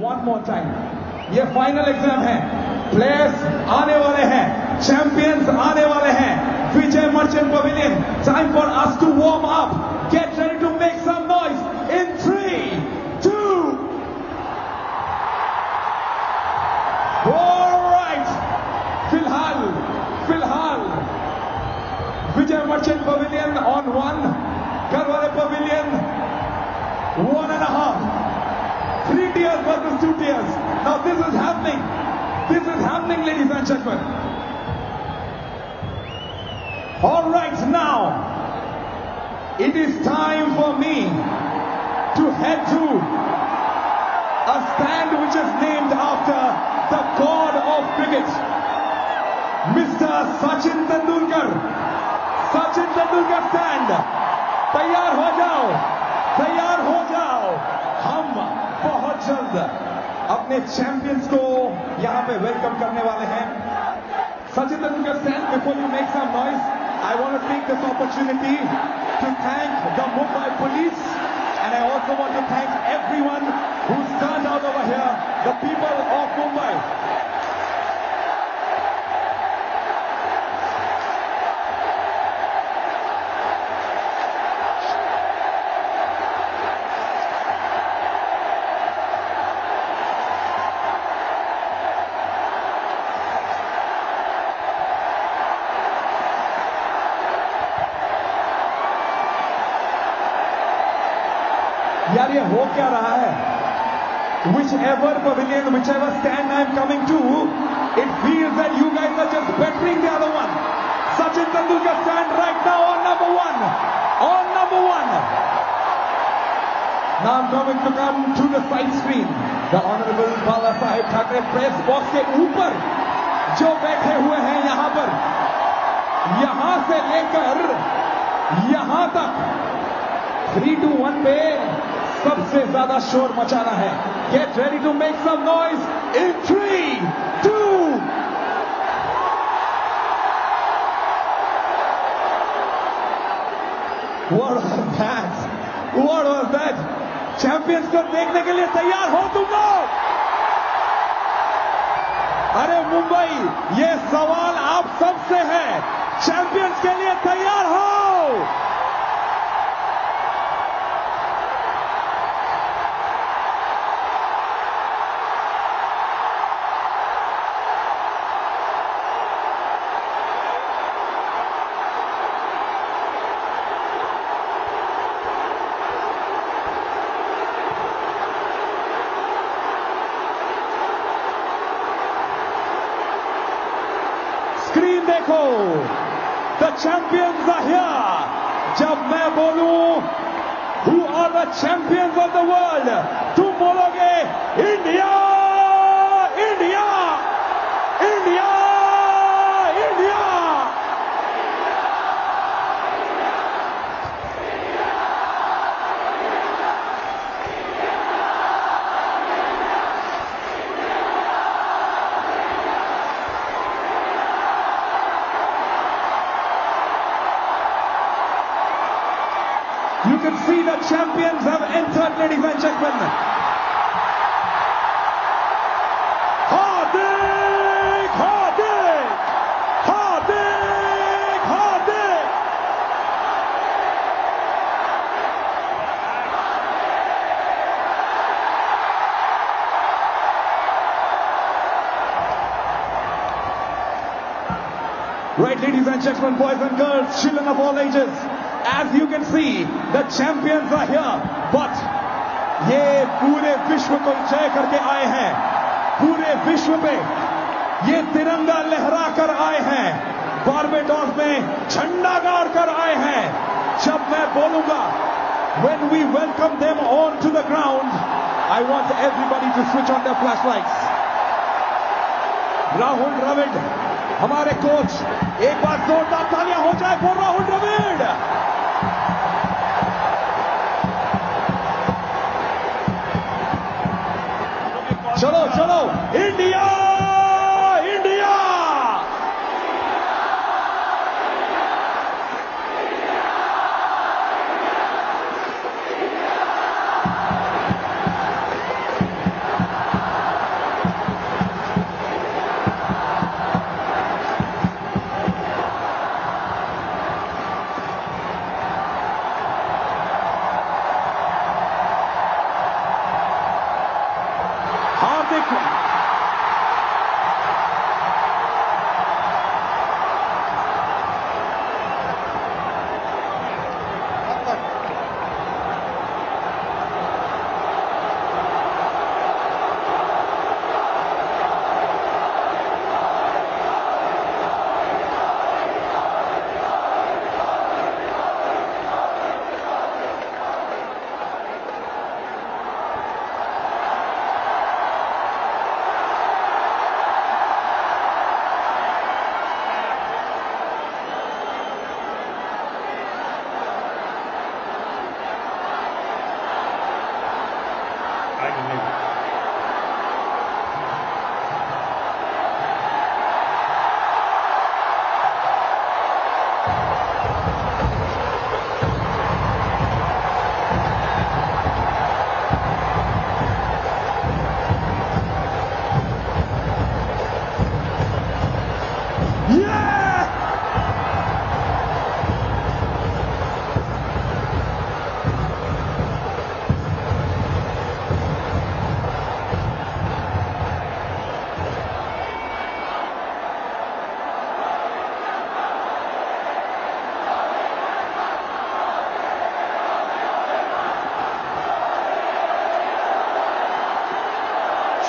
One more time. ये final exam है. Players आने वाले हैं, चैंपियंस आने वाले हैं. Vijay Merchant pavilion. Time for us to warm up. Get ready to make some noise in 3, 2. All right. फिलहाल Vijay Merchant pavilion on 1, Garware pavilion 1.5. 3 tiers versus 2 tiers. Now this is happening. This is happening, ladies and gentlemen. All right, now it is time for me to head to a stand which is named after the god of cricket, Mr. Sachin Tendulkar. Sachin Tendulkar stand. तैयार हो जाओ, तैयार हो जाओ. हम बहुत जल्द अपने चैंपियंस को यहां पे वेलकम करने वाले हैं. Sachin Tendulkar stand. Before you make some noise, I want to take this opportunity to thank the Mumbai police, and I also want to thank everyone who's turned out over here, the people of Mumbai. यार ये हो क्या रहा है? Whichever pavilion, whichever stand I'm coming to, it feels that you guys are just bettering the other one. Sachin Tendulkar stand right now on number 1. On number 1. Now I'm going to come to the side screen. The Honorable Bala Sahib Thackeray press box के ऊपर जो बैठे हुए हैं यहां पर, यहां से लेकर यहां तक 3 to 1 पे सबसे ज्यादा शोर मचाना है. Get ready to make some noise in 3, 2. What was that? What was that? Champions को देखने के लिए तैयार हो तुम लोग? अरे मुंबई, ये सवाल आप सबसे है. चैंपियंस के लिए तैयार हो? स्क्रीन देखो. The champions are here. जब मैं बोलूं who are the champions of the world, तुम बोलोगे India, India, India, India. You can see the champions have entered, ladies and gentlemen. Hardik, Hardik, Hardik, Hardik. Right, ladies and gentlemen, boys and girls, children of all ages. As you can see, the champions are here. But ये पूरे विश्व को जय करके आए हैं. पूरे विश्व पे ये तिरंगा लहरा कर आए हैं. बारबेडोस में झंडा गाड़ कर आए हैं. जब मैं बोलूंगा when we welcome them on to the ground, I want everybody to switch on their flashlights. Rahul Dravid, हमारे कोच, एक बार जोरदार तालियां हो जाए for राहुल द्रविड़. चलो चलो, India, India.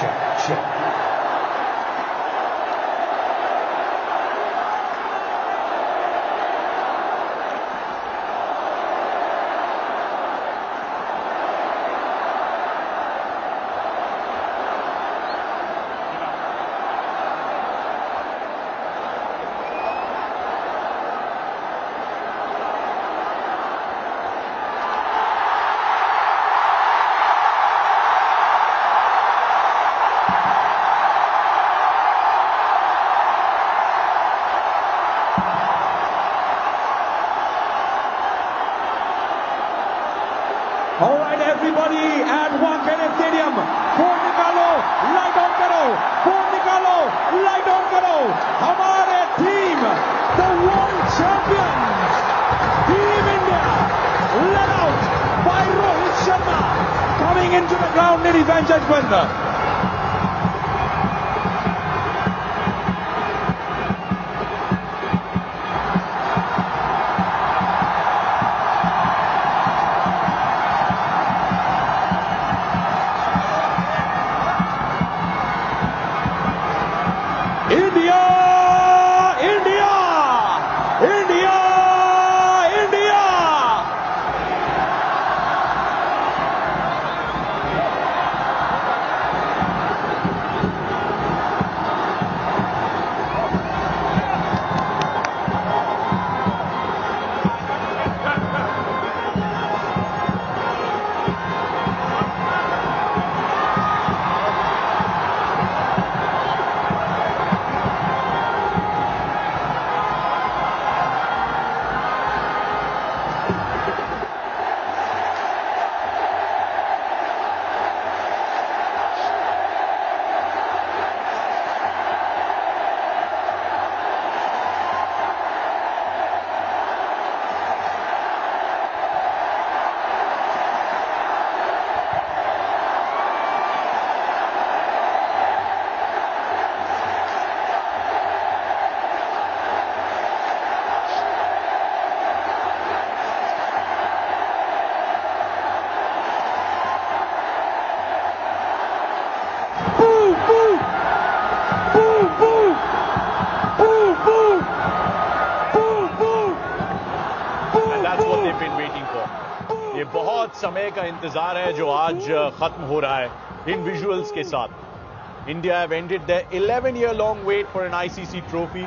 check. All right, everybody at Wankhede Stadium, phone निकालो, light on करो, phone निकालो, light on करो. हमारे team, the world champions, Team India, led out by Rohit Sharma, coming into the ground, ladies and gentlemen. ये बहुत समय का इंतजार है जो आज खत्म हो रहा है इन विजुअल्स के साथ. India have ended their 11-year long wait for an ICC trophy.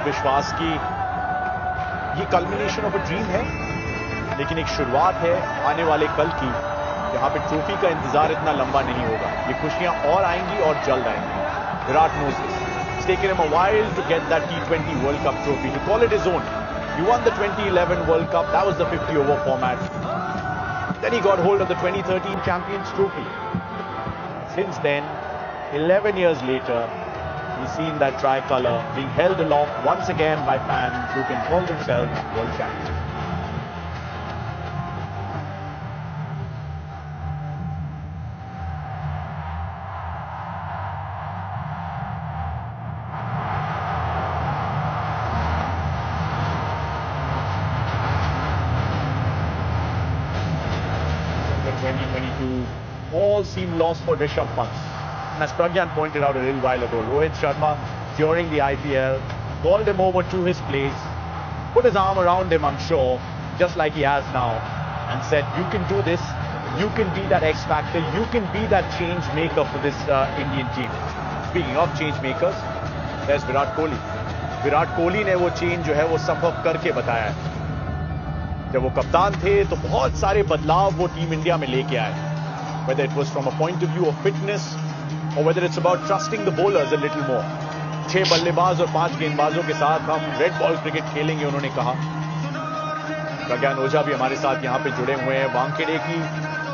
विश्वास की ये कल्मिनेशन ऑफ अ ड्रीम है, लेकिन एक शुरुआत है आने वाले कल की, जहां पे ट्रॉफी का इंतजार इतना लंबा नहीं होगा। ये खुशियां और आएंगी और जल्द आएंगी। Virat knows this. It's taken him a while to get that T20 World Cup trophy, to call it his own. He won the 2011 World Cup. That was the 50-over format. Then he got hold of the 2013 Champions Trophy. Since then, 11 years later, he's seen that tricolour being held aloft once again by fans who can call themselves world champions. All seem lost for Rishabh Pant. And as Pandya pointed out a little while ago, Rohit Sharma during the IPL called him over to his place, put his arm around him, I'm sure, just like he has now, and said, you can do this, you can be that X factor, you can be that change maker for this Indian team. Speaking of change makers, there's Virat Kohli. Virat Kohli ने वो change जो है वो संभव करके बताया है। जब वो कप्तान थे तो बहुत सारे बदलाव वो टीम इंडिया में लेके आए, whether it was from a point of view of fitness or whether it's about trusting the bowlers a little more. 6 बल्लेबाज और 5 गेंदबाजों के साथ हम रेड बॉल क्रिकेट खेलेंगे, उन्होंने कहा। प्रज्ञान ओझा भी हमारे साथ यहाँ पे जुड़े हुए हैं। वानखेड़े की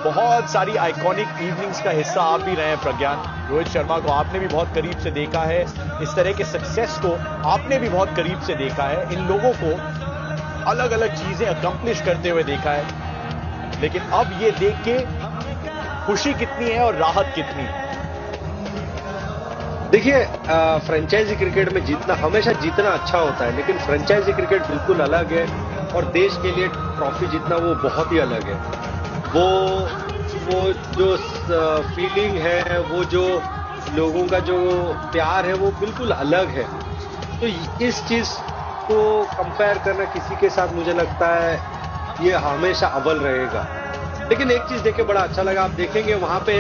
बहुत सारी आइकॉनिक इवनिंग्स का हिस्सा आप भी रहे हैं प्रज्ञान। रोहित शर्मा को आपने भी बहुत करीब से देखा है, इस तरह के सक्सेस को आपने भी बहुत करीब से देखा है, इन लोगों को अलग अलग चीजें अकम्प्लिश करते हुए देखा है, लेकिन अब ये देख के खुशी कितनी है और राहत कितनी है। देखिए, फ्रेंचाइजी क्रिकेट में जीतना हमेशा जीतना अच्छा होता है, लेकिन फ्रेंचाइजी क्रिकेट बिल्कुल अलग है और देश के लिए ट्रॉफी जीतना वो बहुत ही अलग है। वो जो फीलिंग है, वो जो लोगों का जो प्यार है, वो बिल्कुल अलग है। तो इस चीज को कंपेयर करना किसी के साथ, मुझे लगता है ये हमेशा अव्वल रहेगा। लेकिन एक चीज देखे बड़ा अच्छा लगा, आप देखेंगे वहां पे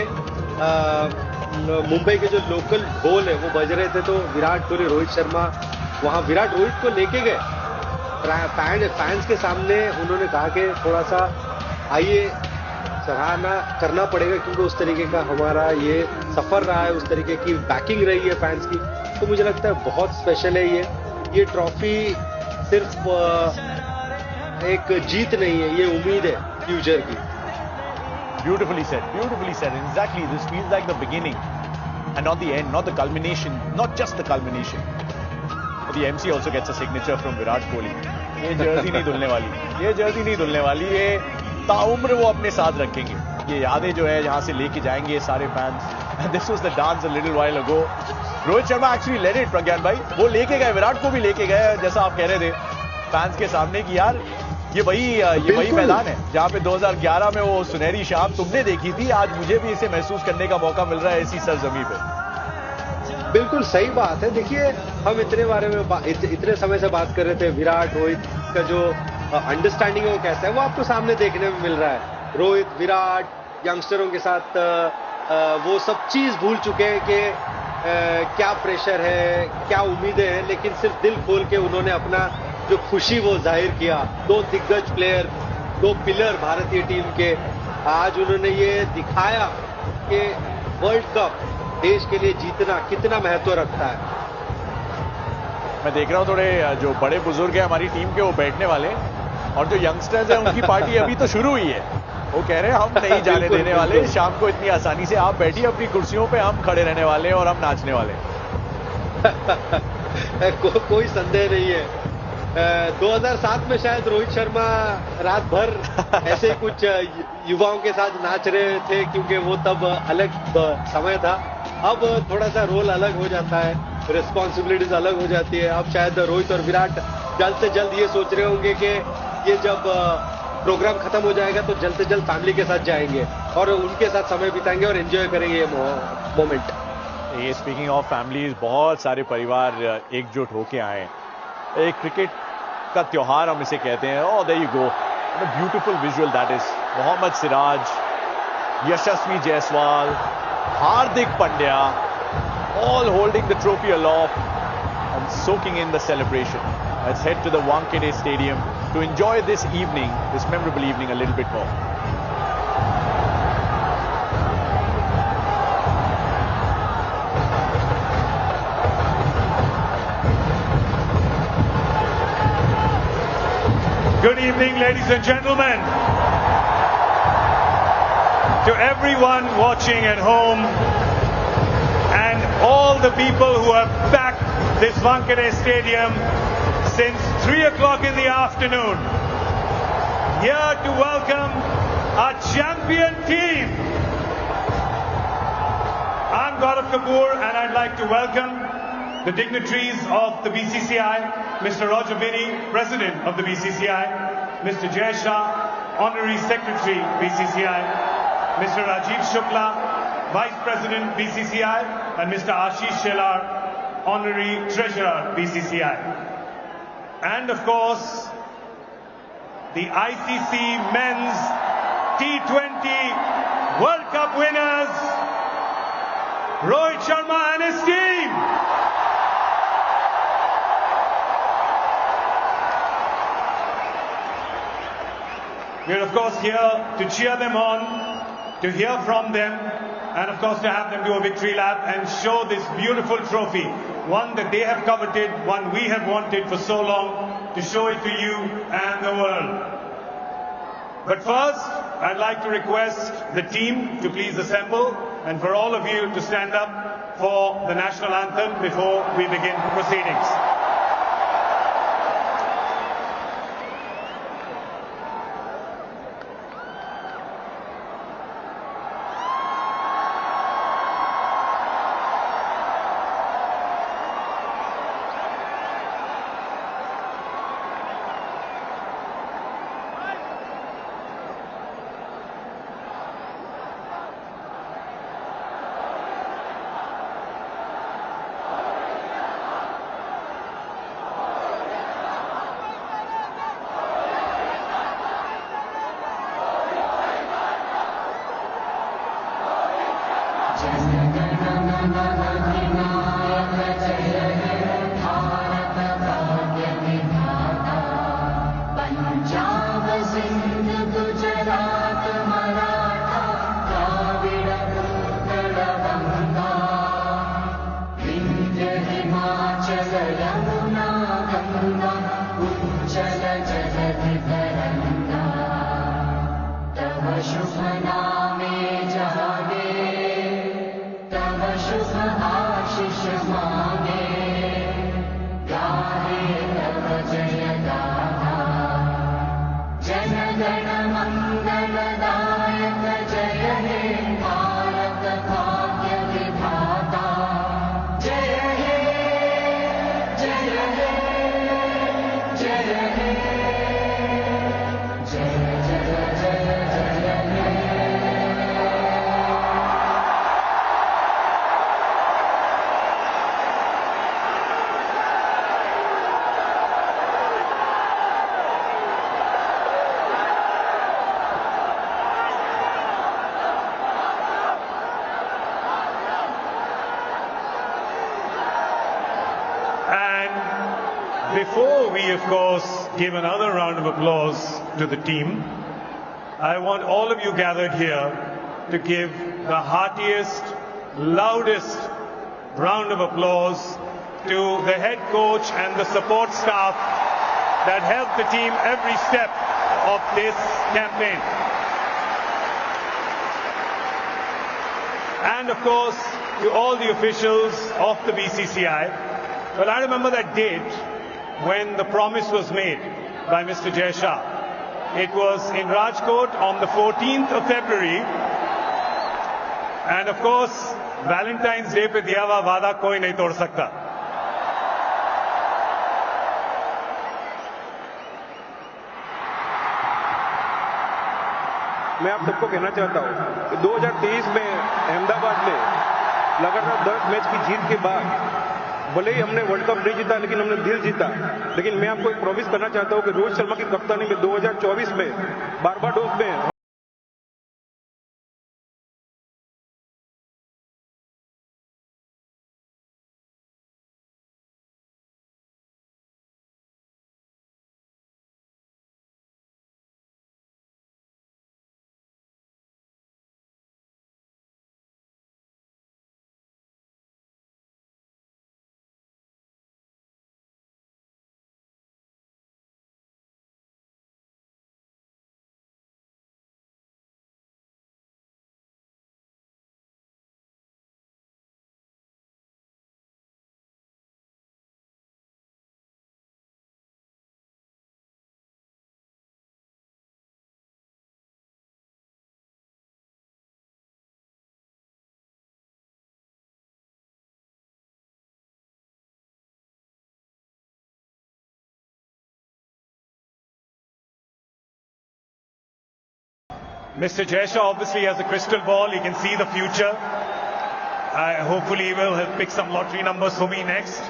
मुंबई के जो लोकल ढोल है वो बज रहे थे, तो विराट कोहली, रोहित शर्मा वहां विराट रोहित को लेके गए फैंस के सामने। उन्होंने कहा कि थोड़ा सा आइए, सराहना करना पड़ेगा, क्योंकि उस तरीके का हमारा ये सफर रहा है, उस तरीके की बैकिंग रही है फैंस की। तो मुझे लगता है बहुत स्पेशल है ये ट्रॉफी सिर्फ एक जीत नहीं है, ये उम्मीद है फ्यूचर की। Beautifully said, beautifully said. Exactly, this feels like the beginning and not the end, not the culmination, not just the culmination. But the MC also gets a signature from Virat Kohli. ये Jersey नहीं धुलने वाली, ये Jersey नहीं धुलने वाली, ये ताउम्र वो अपने साथ रखेंगे। ये यादें जो है यहाँ से लेके जाएंगे ये सारे fans. And this was the dance a little while ago. Rohit Sharma actually led it, प्रज्ञान भाई, वो लेके गए, विराट को भी लेके गए, जैसा आप कह रहे थे फैंस के सामने कि यार ये वही मैदान है जहां पे 2011 में वो सुनहरी शाम तुमने देखी थी, आज मुझे भी इसे महसूस करने का मौका मिल रहा है इसी सरजमी पे। बिल्कुल सही बात है। देखिए, हम इतने बारे में इतने समय से बात कर रहे थे, विराट रोहित का जो अंडरस्टैंडिंग है वो कैसा है, वो आपको सामने देखने में मिल रहा है। रोहित, विराट यंगस्टरों के साथ वो सब चीज भूल चुके हैं कि क्या प्रेशर है, क्या उम्मीदें हैं, लेकिन सिर्फ दिल खोल के उन्होंने अपना जो खुशी वो जाहिर किया। 2 दिग्गज प्लेयर, 2 पिलर भारतीय टीम के, आज उन्होंने ये दिखाया कि वर्ल्ड कप देश के लिए जीतना कितना महत्व रखता है। मैं देख रहा हूँ थोड़े जो बड़े बुजुर्ग हैं हमारी टीम के वो बैठने वाले, और जो यंगस्टर्स हैं उनकी पार्टी अभी तो शुरू हुई है। वो कह रहे हैं हम नहीं जाने देने वाले शाम को इतनी आसानी से, आप बैठिए अपनी कुर्सियों पे, हम खड़े रहने वाले हैं और हम नाचने वाले कोई संदेह नहीं है। 2007 में शायद रोहित शर्मा रात भर ऐसे कुछ युवाओं के साथ नाच रहे थे, क्योंकि वो तब अलग समय था। अब थोड़ा सा रोल अलग हो जाता है, रिस्पॉन्सिबिलिटीज अलग हो जाती है। अब शायद रोहित और विराट जल्द से जल्द ये सोच रहे होंगे कि ये जब प्रोग्राम खत्म हो जाएगा तो जल्द से जल्द फैमिली के साथ जाएंगे और उनके साथ समय बिताएंगे और एंजॉय करेंगे ये मोमेंट। ये स्पीकिंग ऑफ फैमिलीज, बहुत सारे परिवार एकजुट होके आए। एक क्रिकेट का त्योहार हम इसे कहते हैं। Oh there you go, what a beautiful visual that is. Mohammed Siraj, Yashasvi Jaiswal, Hardik Pandya, all holding the trophy aloft and soaking in the celebration. Let's head to the Wankhede Stadium to enjoy this evening, this memorable evening, a little bit more. Good evening, ladies and gentlemen. To everyone watching at home and all the people who have packed this Wankhede Stadium since 3 o'clock in the afternoon, here to welcome our champion team. I'm Gaurav Kapoor and I'd like to welcome the dignitaries of the BCCI, Mr. Roger Binney, President of the BCCI, Mr. Jaiswal, Honorary Secretary, BCCI, Mr. Rajiv Shukla, Vice President, BCCI, and Mr. Ashish Shelar, Honorary Treasurer, BCCI. And of course, the ICC Men's T20 World Cup winners, Rohit Sharma and his team. We're of course here to cheer them on, to hear from them, and of course to have them do a victory lap and show this beautiful trophy, one that they have coveted, one we have wanted for so long, to show it to you and the world. But first, I'd like to request the team to please assemble and for all of you to stand up for the national anthem before we begin proceedings. Before we, of course, give another round of applause to the team, I want all of you gathered here to give the heartiest, loudest round of applause to the head coach and the support staff that helped the team every step of this campaign. And of course, to all the officials of the BCCI. Well, I remember that date when the promise was made by Mr. Jaiswal. It was in Rajkot on the 14th of February. And of course, Valentine's Day पे दिया हुआ वादा कोई नहीं तोड़ सकता. मैं आप सबको कहना चाहता हूं कि 2023 में अहमदाबाद में लगातार 10 मैच की जीत के बाद भले ही हमने वर्ल्ड कप नहीं जीता लेकिन हमने दिल जीता. लेकिन मैं आपको एक प्रॉमिस करना चाहता हूं कि रोहित शर्मा की कप्तानी में 2024 में बारबाडोस में Mr. Jaiswal obviously has a crystal ball. He can see the future. Hopefully he will pick some lottery numbers for me next.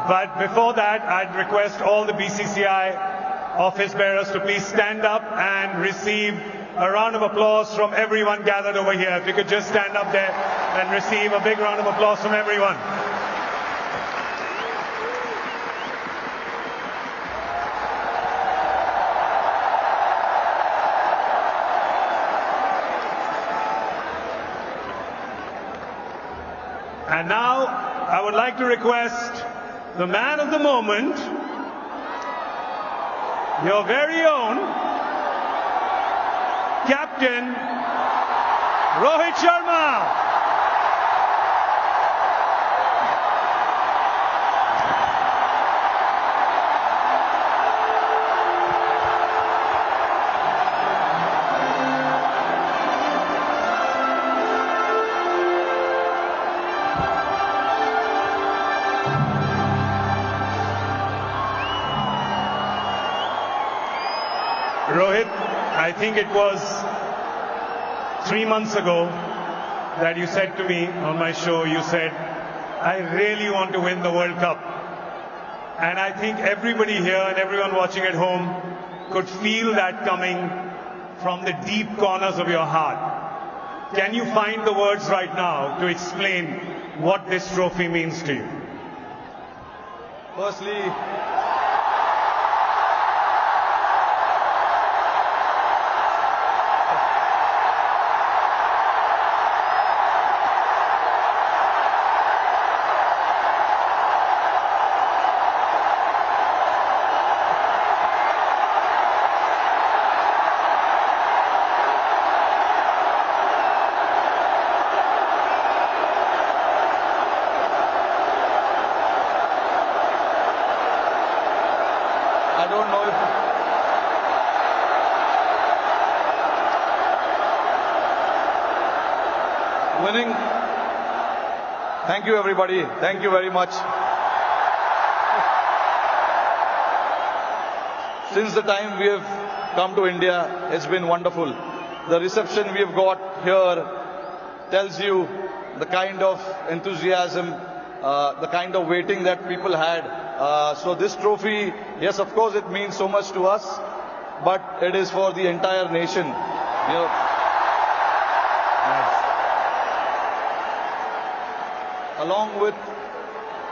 But before that, I'd request all the BCCI office bearers to please stand up and receive a round of applause from everyone gathered over here. If you could just stand up there and receive a big round of applause from everyone. And now, I would like to request the man of the moment, your very own Captain Rohit Sharma. Rohit, I think it was 3 months ago that you said to me on my show, you said, I really want to win the World Cup. And I think everybody here and everyone watching at home could feel that coming from the deep corners of your heart. Can you find the words right now to explain what this trophy means to you? Firstly, winning. Thank you, everybody. Thank you very much. Since the time we have come to India, it's been wonderful. The reception we have got here tells you the kind of enthusiasm, the kind of waiting that people had. So this trophy, yes, of course, it means so much to us, but it is for the entire nation. You know, along with,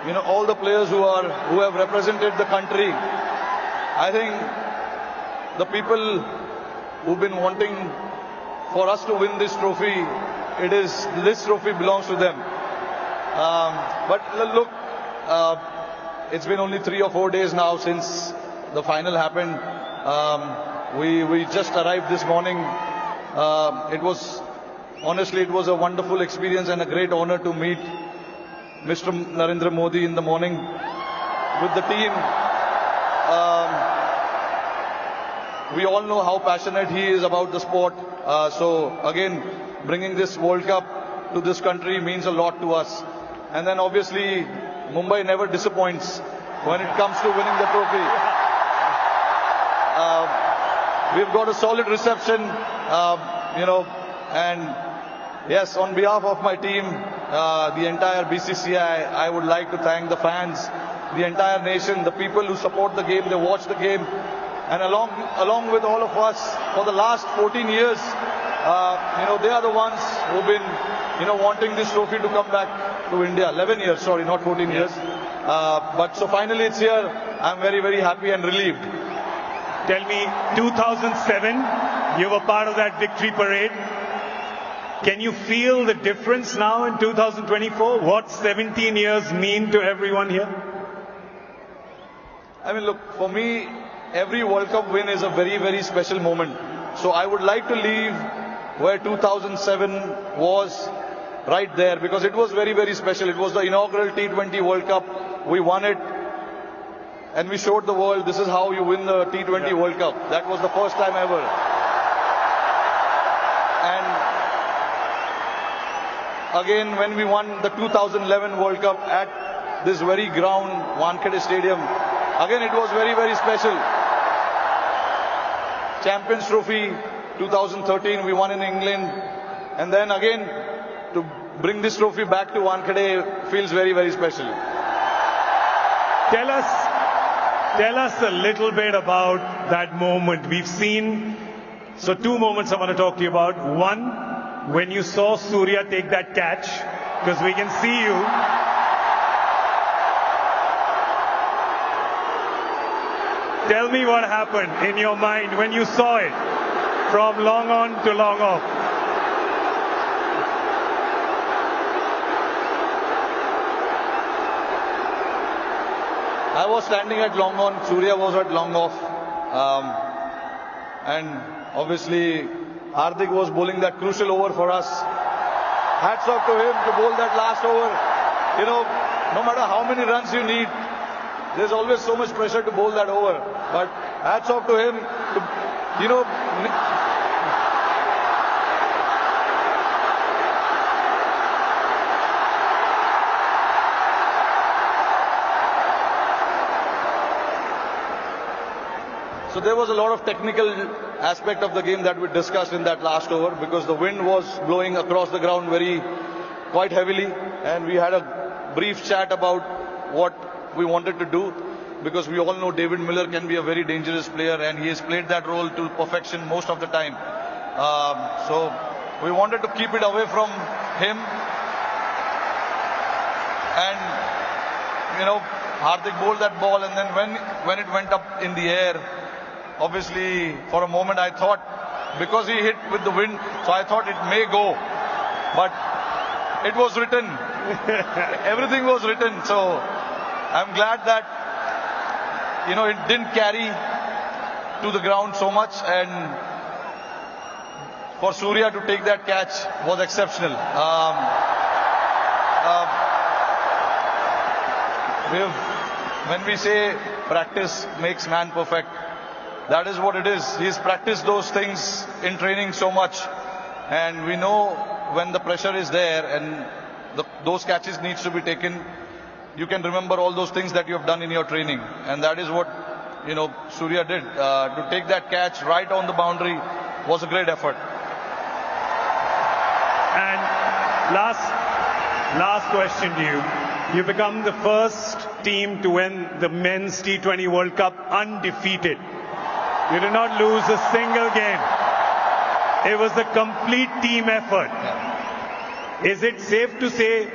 you know, all the players who have represented the country. I think the people who've been wanting for us to win this trophy, this trophy belongs to them. But look, it's been only 3 or 4 days now since the final happened. We just arrived this morning. Honestly, it was a wonderful experience and a great honor to meet Mr. Narendra Modi in the morning with the team. We all know how passionate he is about the sport. So again, bringing this World Cup to this country means a lot to us. And then obviously, Mumbai never disappoints when it comes to winning the trophy. We've got a solid reception, you know, and yes, on behalf of my team, the entire BCCI, I would like to thank the fans, the entire nation, the people who support the game, they watch the game, and along with all of us for the last 14 years, you know, they are the ones who've been, you know, wanting this trophy to come back to India. 11 years, sorry, not 14 years. But so finally it's here. I'm very, very happy and relieved. Tell me, 2007, you were part of that victory parade. Can you feel the difference now in 2024? What 17 years mean to everyone here? I mean, look, for me, every World Cup win is a very, very special moment. So I would like to leave where 2007 was, right there, because it was very, very special. It was the inaugural T20 World Cup. We won it. And we showed the world this is how you win the T20 World Cup. That was the first time ever. And again, when we won the 2011 World Cup at this very ground, Wankhede Stadium, again it was very, very special. Champions Trophy, 2013 we won in England, and then again to bring this trophy back to Wankhede feels very, very special. Tell us a little bit about that moment. We've seen, so two moments I want to talk to you about. One, when you saw Surya take that catch, because we can see you. Tell me what happened in your mind when you saw it from long on to long off. I was standing at long on, Surya was at long off, and obviously Hardik was bowling that crucial over for us. Hats off to him to bowl that last over. You know, no matter how many runs you need, there's always so much pressure to bowl that over. But hats off to him. You know, so there was a lot of technical aspect of the game that we discussed in that last over, because the wind was blowing across the ground quite heavily, and we had a brief chat about what we wanted to do, because we all know David Miller can be a very dangerous player, and he has played that role to perfection most of the time. So we wanted to keep it away from him, and you know, Hardik bowled that ball, and then when it went up in the air, obviously for a moment I thought, because he hit with the wind, so I thought it may go, but it was written. Everything was written. So I'm glad that, you know, it didn't carry to the ground so much, and for Surya to take that catch was exceptional. When we say practice makes man perfect, that is what it is. He's practiced those things in training so much, and we know when the pressure is there and those catches needs to be taken, you can remember all those things that you have done in your training, and that is what, you know, Surya did. To take that catch right on the boundary was a great effort. And last question to you. You become the first team to win the men's T20 World Cup undefeated. You did not lose a single game. It was a complete team effort. Is it safe to say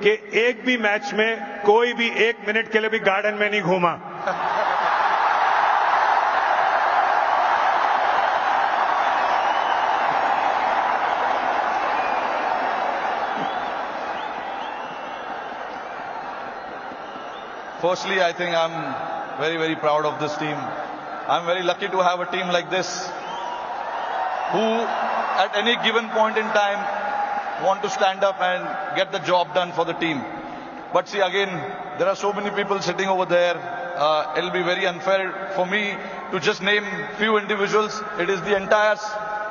कि एक भी match में कोई भी एक minute के लिए भी गार्डन में नहीं घूमा? Firstly, I think I'm very, very proud of this team. I'm very lucky to have a team like this, who at any given point in time want to stand up and get the job done for the team. But see, again, there are so many people sitting over there. It'll be very unfair for me to just name few individuals. It is the entire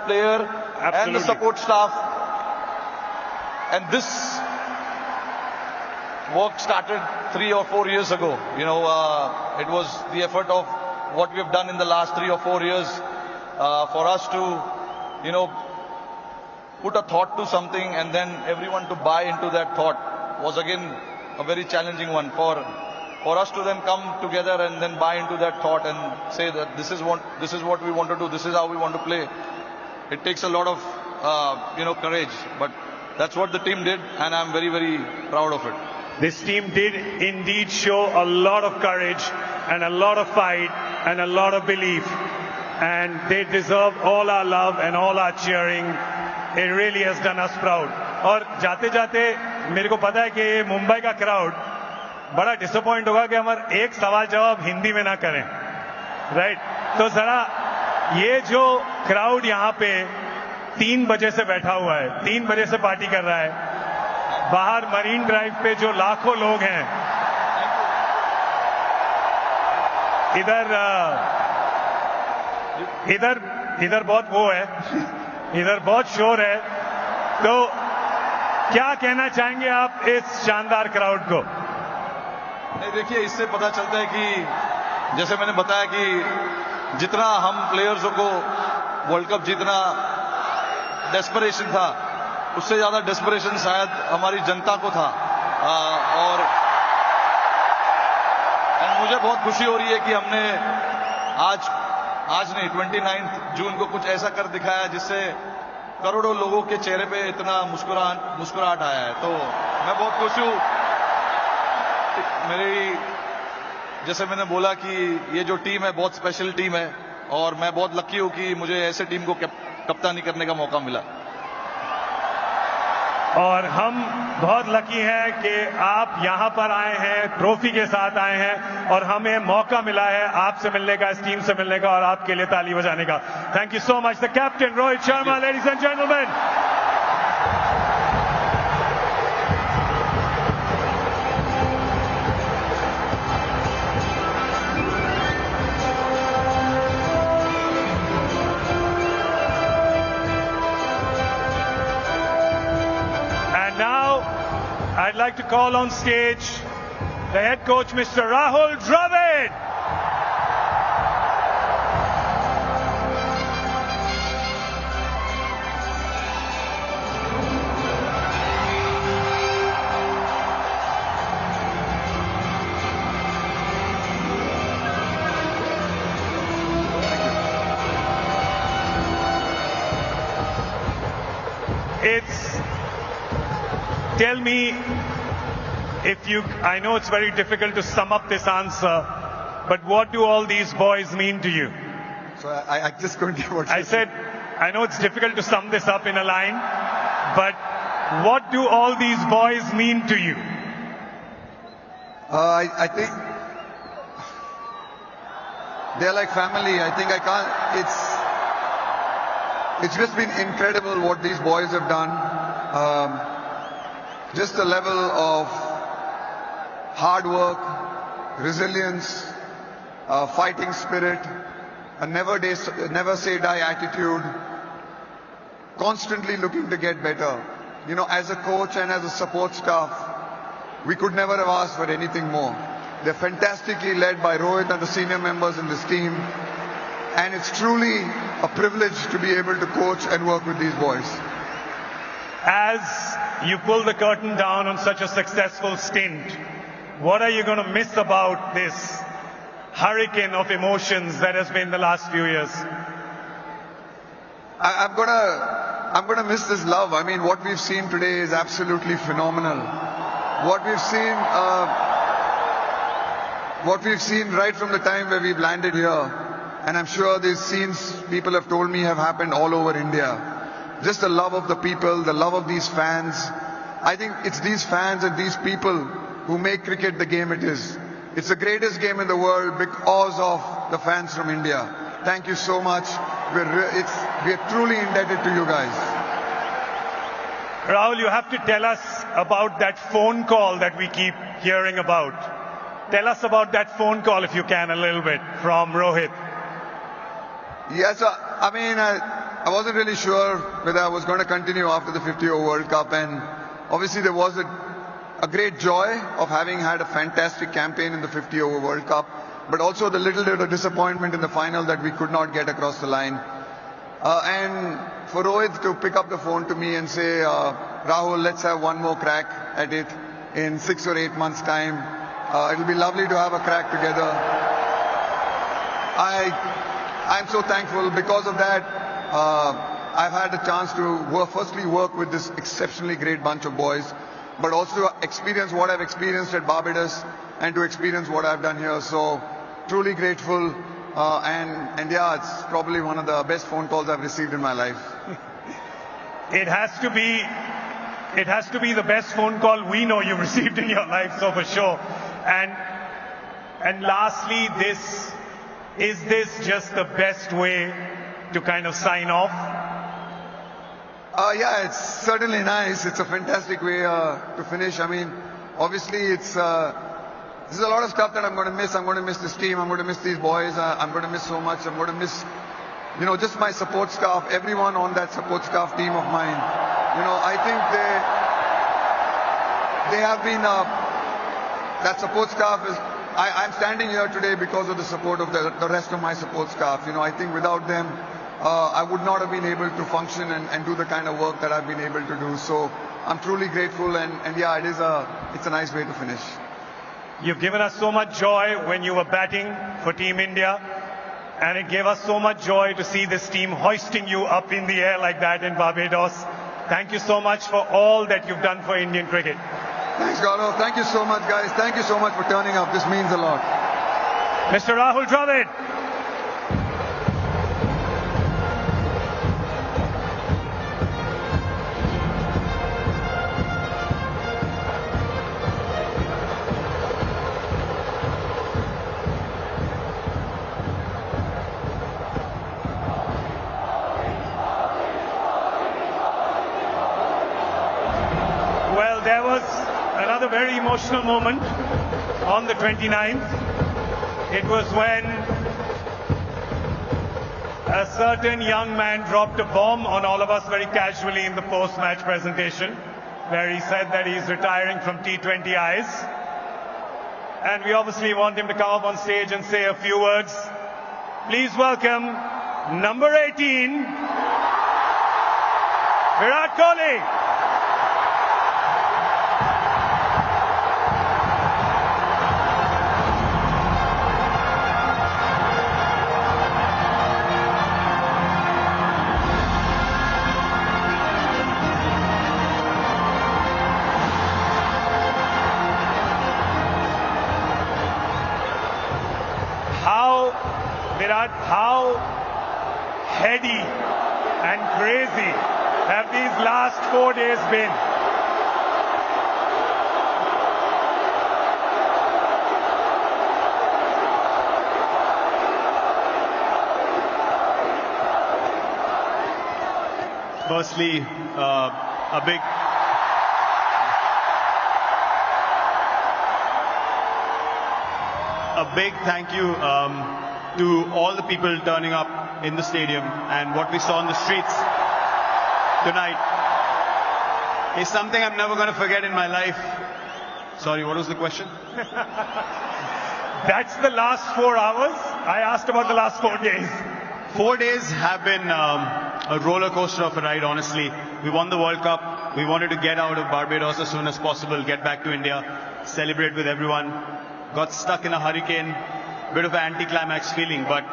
player and the support staff. And this work started 3 or 4 years ago. You know, it was the effort of what we have done in the last 3 or 4 years for us to, you know, put a thought to something, and then everyone to buy into that thought was again a very challenging one. For us to then come together and then buy into that thought and say that this is what we want to do, this is how we want to play. It takes a lot of you know, courage, but that's what the team did, and I'm very, very proud of it. This team did indeed show a lot of courage and a lot of fight and a lot of belief, and they deserve all our love and all our cheering. It really has done us proud. और जाते जाते मेरे को पता है कि ये मुंबई का क्राउड बड़ा डिसअपॉइंट होगा कि हमारे एक सवाल जवाब हिंदी में ना करें, राइट? तो जरा ये जो क्राउड यहाँ पे 3 बजे से बैठा हुआ है, 3 बजे से पार्टी कर रहा है, बाहर मरीन ड्राइव पे जो लाखों लोग हैं, इधर बहुत वो है, इधर बहुत शोर है, तो क्या कहना चाहेंगे आप इस शानदार क्राउड को? नहीं, देखिए, इससे पता चलता है कि जैसे मैंने बताया कि जितना हम प्लेयर्सों को वर्ल्ड कप जीतना डेस्परेशन था, उससे ज्यादा डेस्परेशन शायद हमारी जनता को था। और मुझे बहुत खुशी हो रही है कि हमने आज नहीं 29 जून को कुछ ऐसा कर दिखाया जिससे करोड़ों लोगों के चेहरे पे इतना मुस्कुराहट आया है। तो मैं बहुत खुश हूं। जैसे मैंने बोला कि ये जो टीम है बहुत स्पेशल टीम है और मैं बहुत लकी हूं कि मुझे ऐसे टीम को कप्तानी करने का मौका मिला। और हम बहुत लकी हैं कि आप यहां पर आए हैं, ट्रॉफी के साथ आए हैं और हमें मौका मिला है आपसे मिलने का, इस टीम से मिलने का और आपके लिए ताली बजाने का। Thank you so much the captain Rohit Sharma, ladies and gentleman. I'd like to call on stage the head coach, Mr. Rahul Dravid. Tell me if you, I know it's very difficult to sum up this answer, but what do all these boys mean to you? So I just couldn't get what I said, I know it's difficult to sum this up in a line, but what do all these boys mean to you? I think they're like family. I think I can't, it's just been incredible what these boys have done. Just the level of hard work, resilience, fighting spirit, a never say die attitude, constantly looking to get better. You know, as a coach and as a support staff, we could never have asked for anything more. They're fantastically led by Rohit and the senior members in this team, and it's truly a privilege to be able to coach and work with these boys. As you pull the curtain down on such a successful stint, what are you going to miss about this hurricane of emotions that has been the last few years? I'm gonna miss this love. I mean, what we've seen today is absolutely phenomenal. What we've seen right from the time where we've landed here, and I'm sure these scenes people have told me have happened all over India. Just the love of the people, the love of these fans. I think it's these fans and these people who make cricket the game it is. It's the greatest game in the world because of the fans from India. Thank you so much. We're truly indebted to you guys. Rahul, you have to tell us about that phone call that we keep hearing about. Tell us about that phone call if you can a little bit from Rohit. Yes, I mean, I wasn't really sure whether I was going to continue after the 50-over World Cup, and obviously there was a great joy of having had a fantastic campaign in the 50-over World Cup, but also the little bit of disappointment in the final that we could not get across the line. And for Rohit to pick up the phone to me and say, Rahul, let's have one more crack at it in 6 or 8 months' time. It'll be lovely to have a crack together. I'm so thankful because of that. I've had a chance to firstly work with this exceptionally great bunch of boys, but also experience what I've experienced at Barbados and to experience what I've done here. So truly grateful, and yeah, it's probably one of the best phone calls I've received in my life. It has to be the best phone call we know you've received in your life, so for sure. And lastly, is this just the best way to kind of sign off? Yeah, it's certainly nice. It's a fantastic way to finish. I mean, obviously this is a lot of stuff that I'm going to miss. I'm going to miss this team. I'm going to miss these boys. I'm going to miss so much. I'm going to miss, you know, just my support staff, everyone on that support staff team of mine. You know, I think they have been, that support staff is, I'm standing here today because of the support of the rest of my support staff. You know, I think without them, I would not have been able to function and do the kind of work that I've been able to do. So I'm truly grateful, and yeah, it's a nice way to finish. You've given us so much joy when you were batting for Team India, and it gave us so much joy to see this team hoisting you up in the air like that in Barbados. Thank you so much for all that you've done for Indian cricket. Thanks, Gaurav. Thank you so much, guys. Thank you so much for turning up. This means a lot. Mr. Rahul Dravid. There was another very emotional moment on the 29th. It was when a certain young man dropped a bomb on all of us very casually in the post-match presentation, where he said that he's retiring from T20 eyes. And we obviously want him to come up on stage and say a few words. Please welcome number 18, Virat Kohli. Virat, how heady and crazy have these last 4 days been? Firstly, a big thank you to all the people turning up in the stadium, and what we saw on the streets tonight is something I'm never going to forget in my life. Sorry, what was the question? That's the last 4 hours? I asked about the last 4 days. 4 days have been a roller coaster of a ride, honestly. We won the World Cup. We wanted to get out of Barbados as soon as possible, get back to India, celebrate with everyone. Got stuck in a hurricane. Bit of an anticlimax feeling, but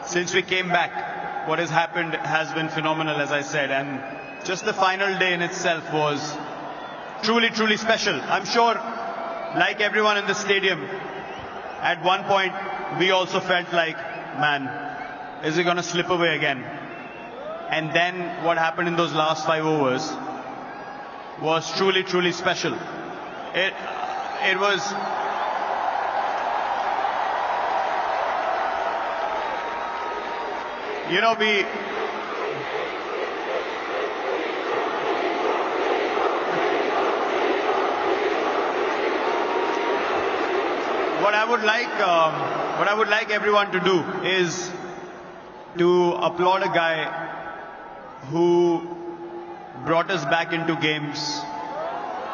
since we came back, what has happened has been phenomenal, as I said, and just the final day in itself was truly, truly special. I'm sure, like everyone in the stadium, at one point we also felt like, man, is it going to slip away again? And then what happened in those last 5 overs was truly, truly special. It was... You know, what I would like everyone to do is to applaud a guy who brought us back into games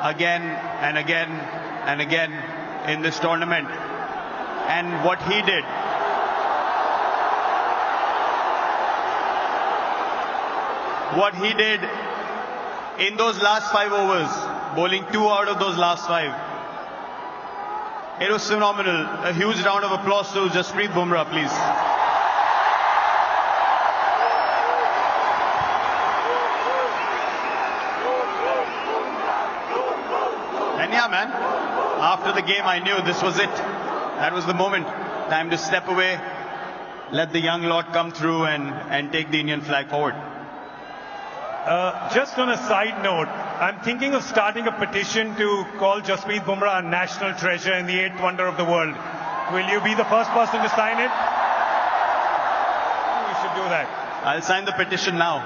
again and again and again in this tournament, and what he did. What he did in those last 5 overs, bowling 2 out of those last 5. It was phenomenal. A huge round of applause to Jasprit Bumrah, please. And yeah, man, after the game I knew this was it. That was the moment. Time to step away, let the young lot come through and take the Indian flag forward. Just on a side note, I'm thinking of starting a petition to call Jasprit Bumrah a national treasure and the 8th wonder of the world. Will you be the first person to sign it? We should do that. I'll sign the petition now.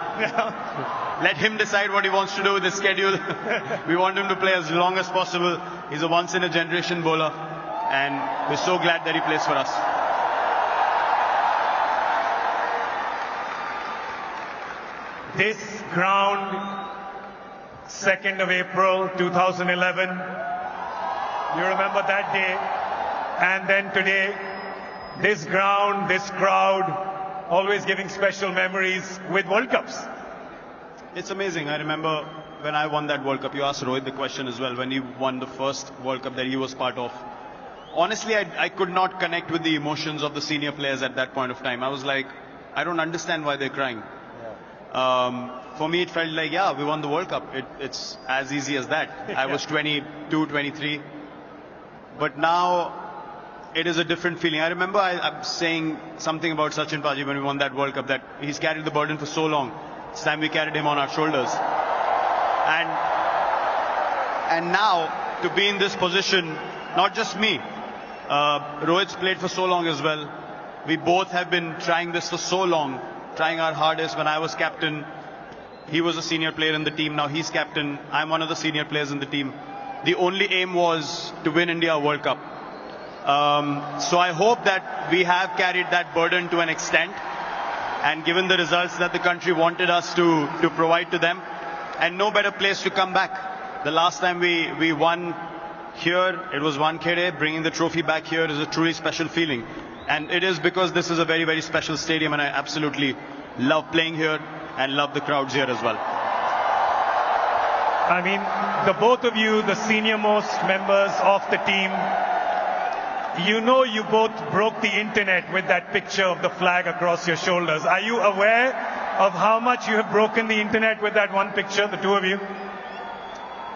Let him decide what he wants to do with his schedule. We want him to play as long as possible. He's a once-in-a-generation bowler, and we're so glad that he plays for us. This ground, 2nd of April 2011, you remember that day, and then today, this ground, this crowd, always giving special memories with World Cups. It's amazing. I remember when I won that World Cup, you asked Rohit the question as well, when he won the first World Cup that he was part of. Honestly, I could not connect with the emotions of the senior players at that point of time. I was like, I don't understand why they're crying. For me, it felt like, yeah, we won the World Cup. It's as easy as that. I was 22, 23. But now, it is a different feeling. I remember I'm saying something about Sachin Paji when we won that World Cup, that he's carried the burden for so long. It's time we carried him on our shoulders. And now, to be in this position, not just me, Rohit's played for so long as well. We both have been trying this for so long, trying our hardest. When I was captain, he was a senior player in the team. Now he's captain. I'm one of the senior players in the team. The only aim was to win India a World Cup. So I hope that we have carried that burden to an extent, and given the results that the country wanted us to provide to them, and no better place to come back. The last time we won here, it was Wankhede. Bringing the trophy back here is a truly special feeling. And it is because this is a very, very special stadium, and I absolutely love playing here and love the crowds here as well. I mean, the both of you, the senior most members of the team, you know you both broke the internet with that picture of the flag across your shoulders. Are you aware of how much you have broken the internet with that one picture, the two of you?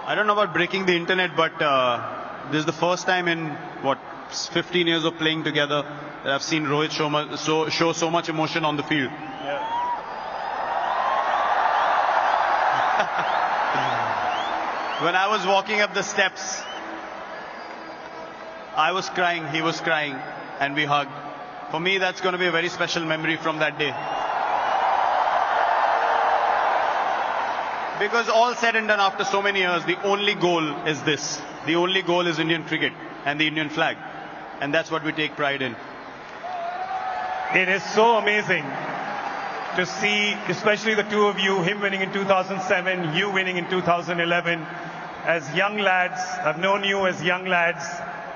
I don't know about breaking the internet, but this is the first time in, 15 years of playing together that I've seen Rohit show so much emotion on the field. Yeah. When I was walking up the steps, I was crying, he was crying, and we hugged. For me, that's going to be a very special memory from that day. Because all said and done, after so many years, the only goal is this. The only goal is Indian cricket and the Indian flag. And that's what we take pride in. It is so amazing to see, especially the two of you, him winning in 2007, you winning in 2011. As young lads, I've known you as young lads.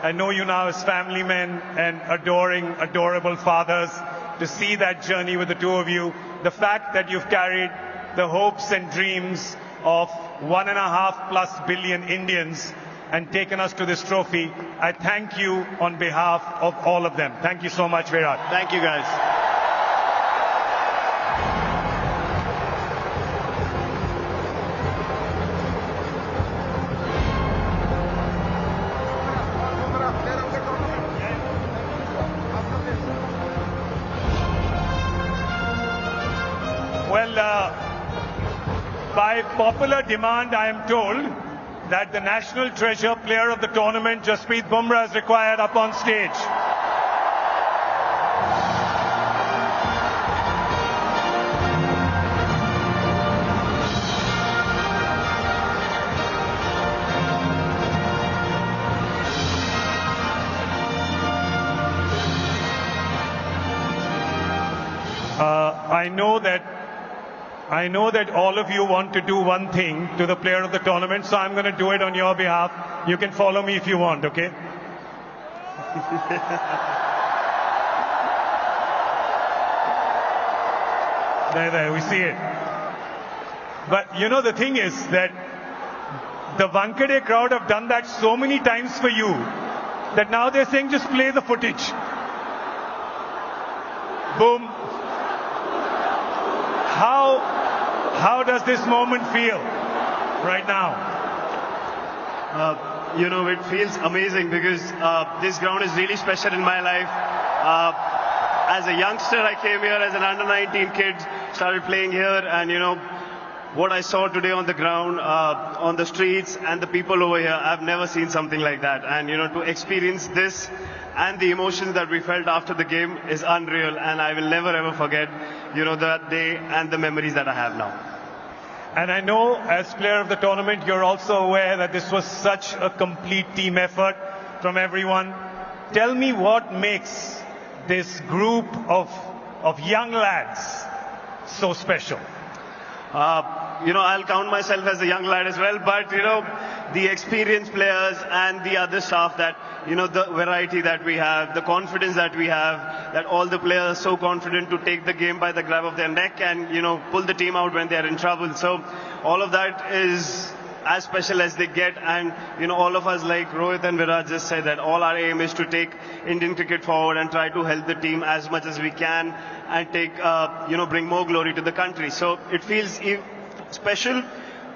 I know you now as family men and adorable fathers. To see that journey with the two of you, the fact that you've carried the hopes and dreams of 1.5+ billion Indians and taken us to this trophy, I thank you on behalf of all of them. Thank you so much, Virat. Thank you, guys. Well, by popular demand, I am told that the national treasure player of the tournament, Jasprit Bumrah, is required up on stage. I know that all of you want to do one thing to the player of the tournament, so I'm going to do it on your behalf. You can follow me if you want, okay? There, we see it. But you know, the thing is that the Wankhede crowd have done that so many times for you that now they're saying just play the footage. Boom. How does this moment feel right now? It feels amazing because this ground is really special in my life. As a youngster, I came here as an under-19 kid, started playing here, and what I saw today on the ground, on the streets, and the people over here, I've never seen something like that. And to experience this and the emotions that we felt after the game is unreal, and I will never ever forget, that day and the memories that I have now. And I know, as player of the tournament, you're also aware that this was such a complete team effort from everyone. Tell me what makes this group of young lads so special. I'll count myself as a young lad as well, but, the experienced players and the other staff that, the variety that we have, the confidence that we have, that all the players are so confident to take the game by the grab of their neck and, pull the team out when they're in trouble. So all of that is as special as they get, and all of us, like Rohit and Virat just said, that all our aim is to take Indian cricket forward and try to help the team as much as we can and take bring more glory to the country. So it feels special.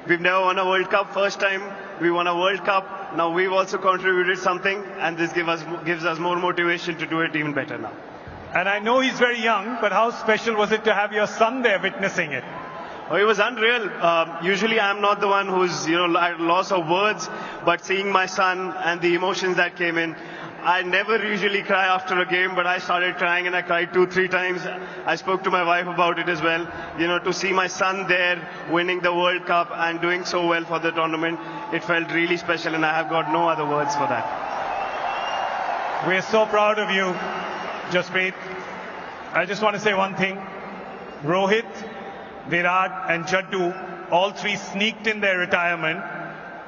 We've never won a World Cup. First time we won a World Cup. Now we've also contributed something, and this gives us more motivation to do it even better now. And I know he's very young, but how special was it to have your son there witnessing it? Oh, it was unreal. Usually I'm not the one who's, at loss of words, but seeing my son and the emotions that came in, I never usually cry after a game, but I started crying and I cried 2-3 times. I spoke to my wife about it as well. To see my son there winning the World Cup and doing so well for the tournament, it felt really special, and I have got no other words for that. We're so proud of you, Jasprit. I just want to say one thing. Rohit, Virat and Jaddu, all three sneaked in their retirement.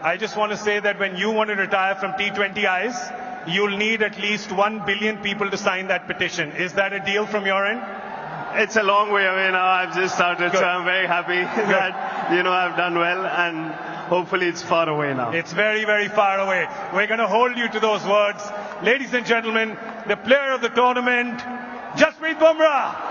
I just want to say that when you want to retire from T20Is, you'll need at least 1 billion people to sign that petition. Is that a deal from your end? It's a long way away now. I've just started, Good. so I'm very happy that, I've done well, and hopefully it's far away now. It's very, very far away. We're going to hold you to those words. Ladies and gentlemen, the player of the tournament, Jasprit Bumrah.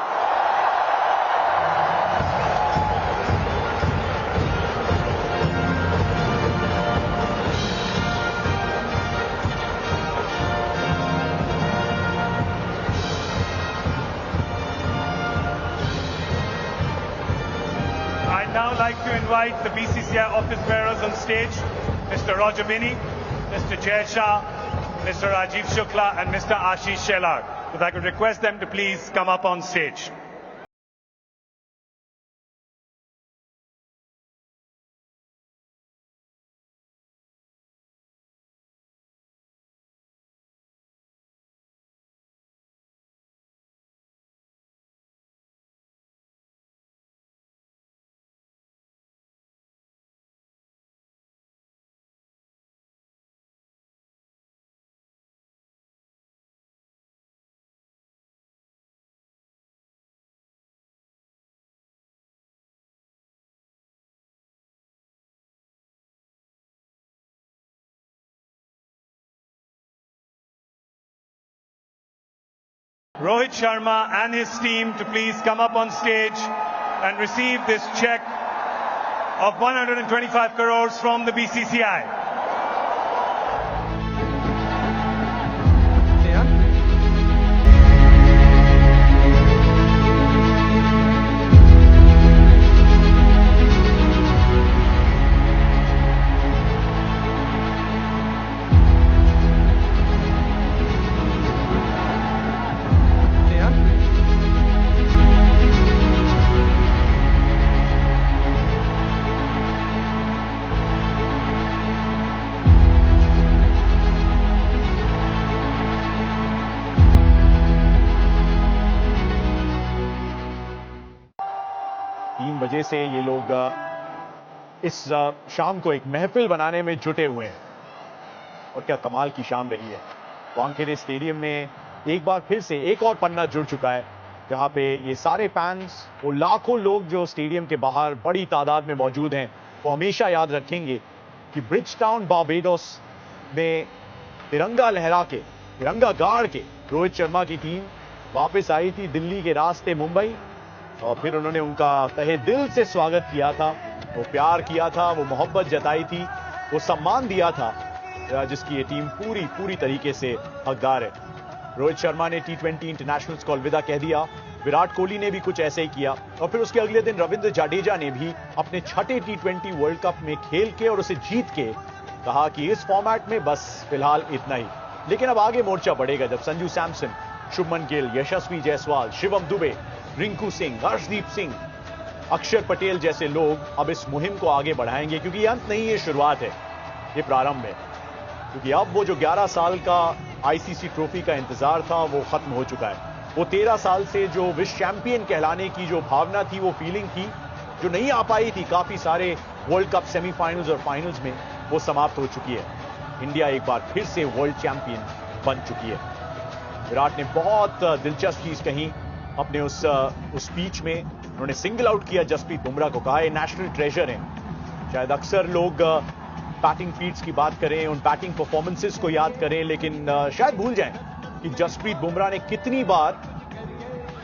I'd now like to invite the BCCI office bearers on stage, Mr. Roger Binney, Mr. Jaiswal, Mr. Rajiv Shukla and Mr. Ashish Shelar. If I could request them to please come up on stage. Rohit Sharma and his team to please come up on stage and receive this check of 125 crores from the BCCI. वजह से ये लोग इस शाम को एक महफिल बनाने में जुटे हुए हैं और क्या कमाल की शाम रही है। वानखेड़े स्टेडियम में एक बार फिर से एक और पन्ना जुड़ चुका है जहां पे ये सारे फैंस, वो लाखों लोग जो स्टेडियम के बाहर बड़ी तादाद में मौजूद हैं, वो हमेशा याद रखेंगे कि ब्रिज टाउन बारबेडोस में तिरंगा लहरा के, तिरंगा गाड़ के रोहित शर्मा की टीम वापस आई थी दिल्ली के रास्ते मुंबई, और फिर उन्होंने उनका तहे दिल से स्वागत किया था, वो प्यार किया था, वो मोहब्बत जताई थी, वो सम्मान दिया था जिसकी ये टीम पूरी तरीके से हकदार है। रोहित शर्मा ने T20 इंटरनेशनल्स को अलविदा कह दिया, विराट कोहली ने भी कुछ ऐसे ही किया, और फिर उसके अगले दिन रविंद्र जाडेजा ने भी अपने छठे T20 वर्ल्ड कप में खेल के और उसे जीत के कहा कि इस फॉर्मेट में बस फिलहाल इतना ही। लेकिन अब आगे मोर्चा बढ़ेगा जब संजू सैमसन, शुभमन गिल, यशस्वी जायसवाल, शिवम दुबे, रिंकू सिंह, अर्शदीप सिंह, अक्षर पटेल जैसे लोग अब इस मुहिम को आगे बढ़ाएंगे, क्योंकि ये अंत नहीं, ये शुरुआत है, ये प्रारंभ है। क्योंकि अब वो जो 11 साल का आईसीसी ट्रॉफी का इंतजार था वो खत्म हो चुका है। वो 13 साल से जो विश्व चैंपियन कहलाने की जो भावना थी, वो फीलिंग थी, जो नहीं आ पाई थी काफी सारे वर्ल्ड कप सेमीफाइनल्स और फाइनल्स में, वो समाप्त हो चुकी है। इंडिया एक बार फिर से वर्ल्ड चैंपियन बन चुकी है। विराट ने बहुत दिलचस्प चीज कही अपने उस स्पीच में। उन्होंने सिंगल आउट किया जसप्रीत बुमराह को, कहा ये नेशनल ट्रेजर हैं। शायद अक्सर लोग बैटिंग फीट्स की बात करें, उन बैटिंग परफॉर्मेंसेस को याद करें, लेकिन शायद भूल जाएं कि जसप्रीत बुमराह ने कितनी बार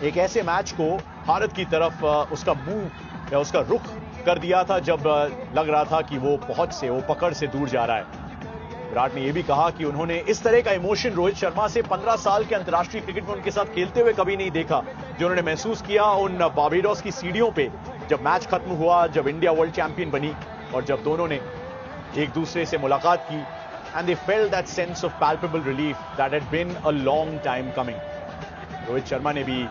एक ऐसे मैच को भारत की तरफ उसका मुंह या उसका रुख कर दिया था जब लग रहा था कि वो पहुंच से, वो पकड़ से दूर जा रहा है। विराट ने यह भी कहा कि उन्होंने इस तरह का इमोशन रोहित शर्मा से 15 साल के अंतर्राष्ट्रीय क्रिकेट में उनके साथ खेलते हुए कभी नहीं देखा, जो उन्होंने महसूस किया उन बार्बाडोस की सीढ़ियों पे जब मैच खत्म हुआ, जब इंडिया वर्ल्ड चैंपियन बनी और जब दोनों ने एक दूसरे से मुलाकात की। And they felt that sense of palpable relief that had been a long time coming. Rohit Sharma ने भी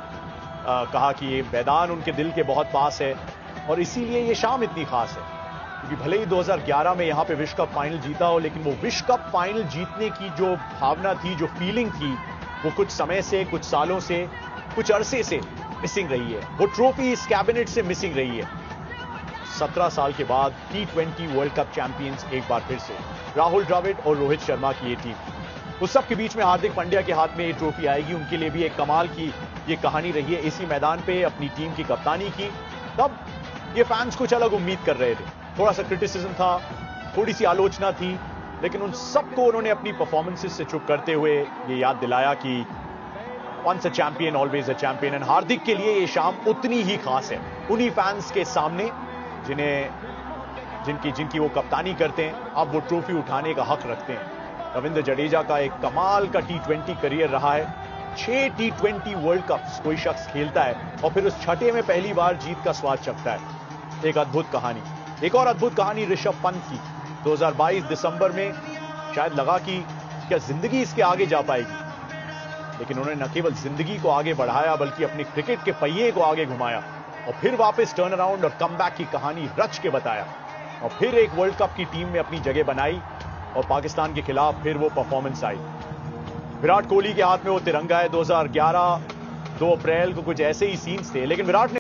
कहा कि ये मैदान उनके दिल के बहुत पास है और इसीलिए ये शाम इतनी खास है, क्योंकि भले ही 2011 में यहां पे विश्व कप फाइनल जीता हो, लेकिन वो विश्व कप फाइनल जीतने की जो भावना थी, जो फीलिंग थी, वो कुछ समय से, कुछ सालों से, कुछ अरसे से मिसिंग रही है। वो ट्रॉफी इस कैबिनेट से मिसिंग रही है। 17 साल के बाद T20 वर्ल्ड कप चैंपियंस एक बार फिर से राहुल द्रविड़ और रोहित शर्मा की ये टीम। उस सब के बीच में हार्दिक पांड्या के हाथ में ये ट्रॉफी आएगी। उनके लिए भी एक कमाल की ये कहानी रही है, इसी मैदान पे अपनी टीम की कप्तानी की। तब ये फैंस कुछ अलग उम्मीद कर रहे थे, थोड़ा सा क्रिटिसिज्म था, थोड़ी सी आलोचना थी, लेकिन उन सबको उन्होंने अपनी परफॉर्मेंसेस से चुप करते हुए ये याद दिलाया कि once a champion always a champion. And Hardik के लिए ये शाम उतनी ही खास है, उन्हीं फैंस के सामने जिनकी वो कप्तानी करते हैं, अब वो ट्रॉफी उठाने का हक रखते हैं। रविंद्र जडेजा का एक कमाल का T20 करियर रहा है। 6 T20 वर्ल्ड कप्स कोई शख्स खेलता है और फिर उस छठे में पहली बार जीत का स्वाद चखता है। एक अद्भुत कहानी। एक और अद्भुत कहानी ऋषभ पंत की। 2022 दिसंबर में शायद लगा कि क्या जिंदगी इसके आगे जा पाएगी, लेकिन उन्होंने न केवल जिंदगी को आगे बढ़ाया बल्कि अपने क्रिकेट के पहिए को आगे घुमाया और फिर वापस टर्न अराउंड और कमबैक की कहानी रच के बताया और फिर एक वर्ल्ड कप की टीम में अपनी जगह बनाई और पाकिस्तान के खिलाफ फिर वो परफॉर्मेंस आई। विराट कोहली के हाथ में वो तिरंगा है। 2011 2 अप्रैल को कुछ ऐसे ही सीन्स थे, लेकिन विराट ने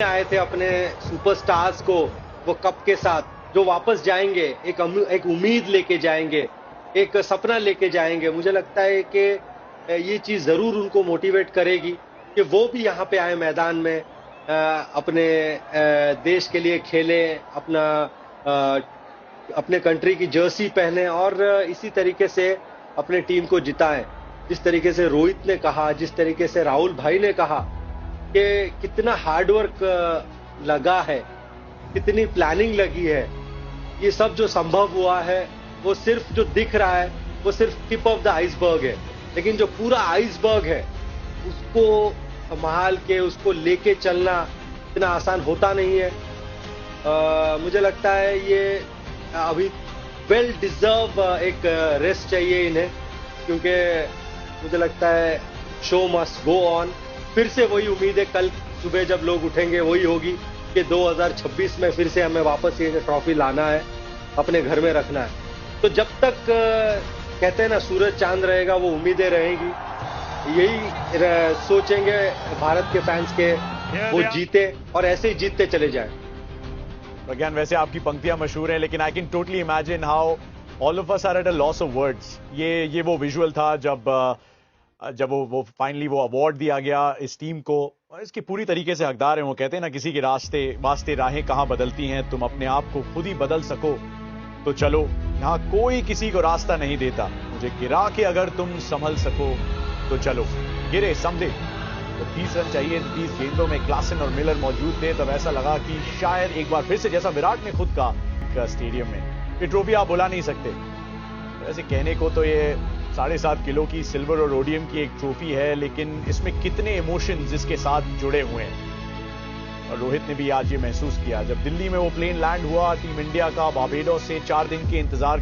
आए थे अपने सुपरस्टार्स को वो कप के साथ जो वापस जाएंगे, एक उम्मीद लेके जाएंगे, एक सपना लेके जाएंगे। मुझे लगता है कि ये चीज जरूर उनको मोटिवेट करेगी कि वो भी यहाँ पे आए मैदान में, अपने देश के लिए खेले, अपने कंट्री की जर्सी पहने और इसी तरीके से अपने टीम को जिताएं। जिस तरीके से रोहित ने कहा, जिस तरीके से राहुल भाई ने कहा कि कितना हार्डवर्क लगा है, कितनी प्लानिंग लगी है, ये सब जो संभव हुआ है वो सिर्फ जो दिख रहा है वो सिर्फ टिप ऑफ द आइसबर्ग है, लेकिन जो पूरा आइसबर्ग है उसको संभाल के उसको लेके चलना इतना आसान होता नहीं है। मुझे लगता है ये अभी वेल डिजर्व एक रेस्ट चाहिए इन्हें, क्योंकि मुझे लगता है शो मस्ट गो ऑन। फिर से वही उम्मीद है कल सुबह जब लोग उठेंगे वही होगी कि 2026 में फिर से हमें वापस ये ट्रॉफी लाना है, अपने घर में रखना है। तो जब तक कहते हैं ना सूरज चांद रहेगा वो उम्मीदें रहेंगी, यही सोचेंगे भारत के फैंस के वो जीते और ऐसे ही जीतते चले जाए। प्रज्ञान, वैसे आपकी पंक्तियां मशहूर हैं, लेकिन I can totally imagine how all of us are at a loss of words. ये वो विजुअल था जब वो फाइनली वो अवार्ड दिया गया इस टीम को, और इसकी पूरी तरीके से हकदार हैं। वो कहते हैं ना, किसी के वास्ते राहें कहाँ बदलती हैं, तुम अपने आप को खुद ही बदल सको तो चलो, यहाँ कोई किसी को रास्ता नहीं देता, मुझे गिरा के अगर तुम संभल सको तो चलो। गिरे समझे तो 30 रन चाहिए, 30 गेंदों में क्लासन और मिलर मौजूद थे, तब ऐसा लगा कि शायद एक बार फिर से, जैसा विराट ने खुद कहा स्टेडियम में, ये ट्रॉफी आप बुला नहीं सकते। वैसे कहने को तो ये 7.5 किलो की सिल्वर और ओडियम की एक ट्रॉफी है, लेकिन इसमें कितने इमोशंस इसके साथ जुड़े हुए हैं। और रोहित ने भी आज ये महसूस किया जब दिल्ली में वो प्लेन लैंड हुआ टीम इंडिया का, बारबेडोस से 4 दिन के इंतजार।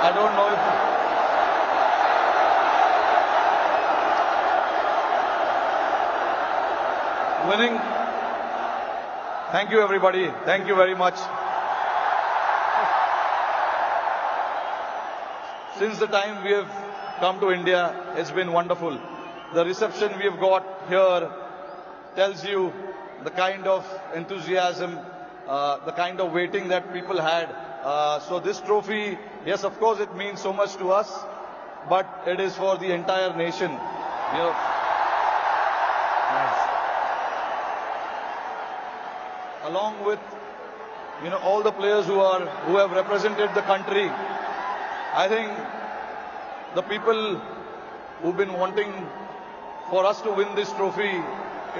I don't know if winning. Thank you everybody. Thank you very much. Since the time we have come to India, it's been wonderful. The reception we have got here tells you the kind of enthusiasm, the kind of waiting that people had. So this trophy, yes, of course, it means so much to us, but it is for the entire nation. You know, along with all the players who have represented the country. I think the people who've been wanting for us to win this trophy,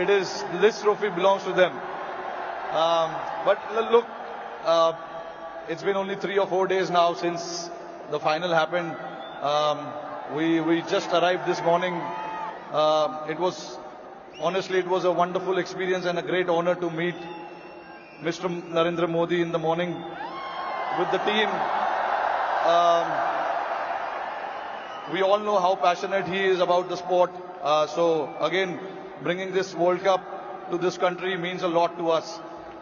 this trophy belongs to them. But look, it's been only 3 or 4 days now since the final happened. We just arrived this morning. Honestly, it was a wonderful experience and a great honor to meet Mr. Narendra Modi in the morning with the team. We all know how passionate he is about the sport. So again, bringing this World Cup to this country means a lot to us.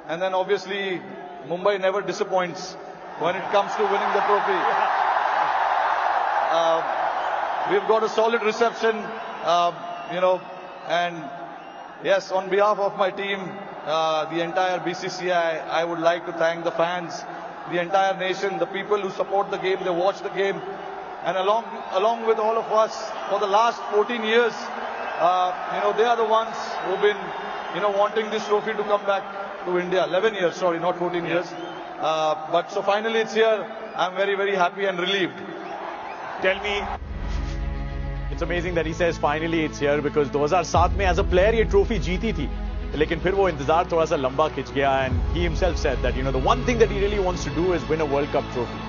And then obviously, Mumbai never disappoints when it comes to winning the trophy. We've got a solid reception, and yes, on behalf of my team, the entire BCCI, I would like to thank the fans, the entire nation, the people who support the game, they watch the game, and along with all of us for the last 14 years, they are the ones who've been, wanting this trophy to come back to India. 11 years, sorry, not 14 years. But so finally it's here. I'm very, very happy and relieved. Tell me, it's amazing that he says finally it's here, because 2007 में as a player ये trophy जीती थी, लेकिन फिर वो इंतजार थोड़ा सा लंबा खिंच गया, and he himself said that the one thing that he really wants to do is win a World Cup trophy.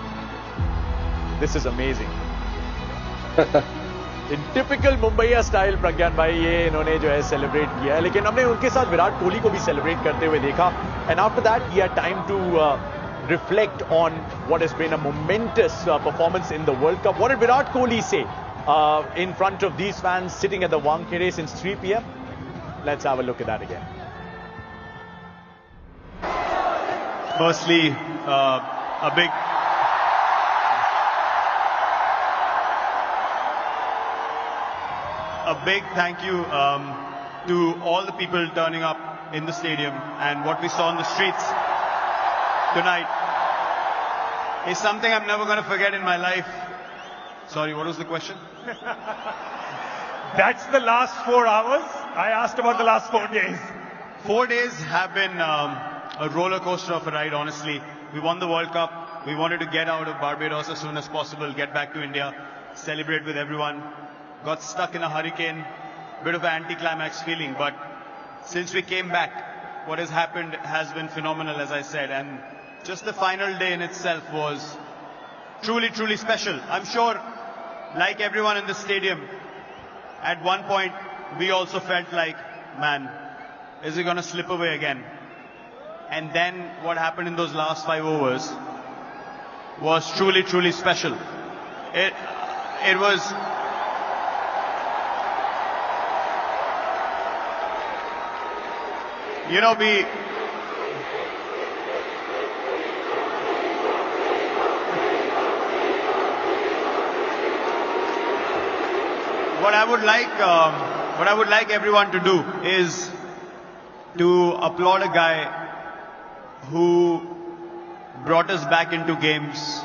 This is amazing. In typical Mumbai style, प्रज्ञान भाई ये इन्होंने जो है celebrate किया है, लेकिन हमने उनके साथ विराट कोहली को भी celebrate करते हुए देखा. And after that, he had time to reflect on what has been a momentous performance in the World Cup. What did Virat Kohli say in front of these fans sitting at the Wankhede since 3 p.m? Let's have a look at that again. Firstly, a big thank you to all the people turning up in the stadium, and what we saw on the streets tonight is something I'm never going to forget in my life. Sorry, what was the question? That's the last 4 hours. I asked about the last 4 days. 4 days have been a roller coaster of a ride, honestly. We won the World Cup. We wanted to get out of Barbados as soon as possible, get back to India, celebrate with everyone. Got stuck in a hurricane, bit of an anticlimax feeling, but since we came back, what has happened has been phenomenal, as I said, and just the final day in itself was truly, truly special. I'm sure, like everyone in the stadium, at one point, we also felt like, man, is it going to slip away again? And then what happened in those last 5 overs was truly, truly special. It was... You know, what I would like everyone to do is to applaud a guy who brought us back into games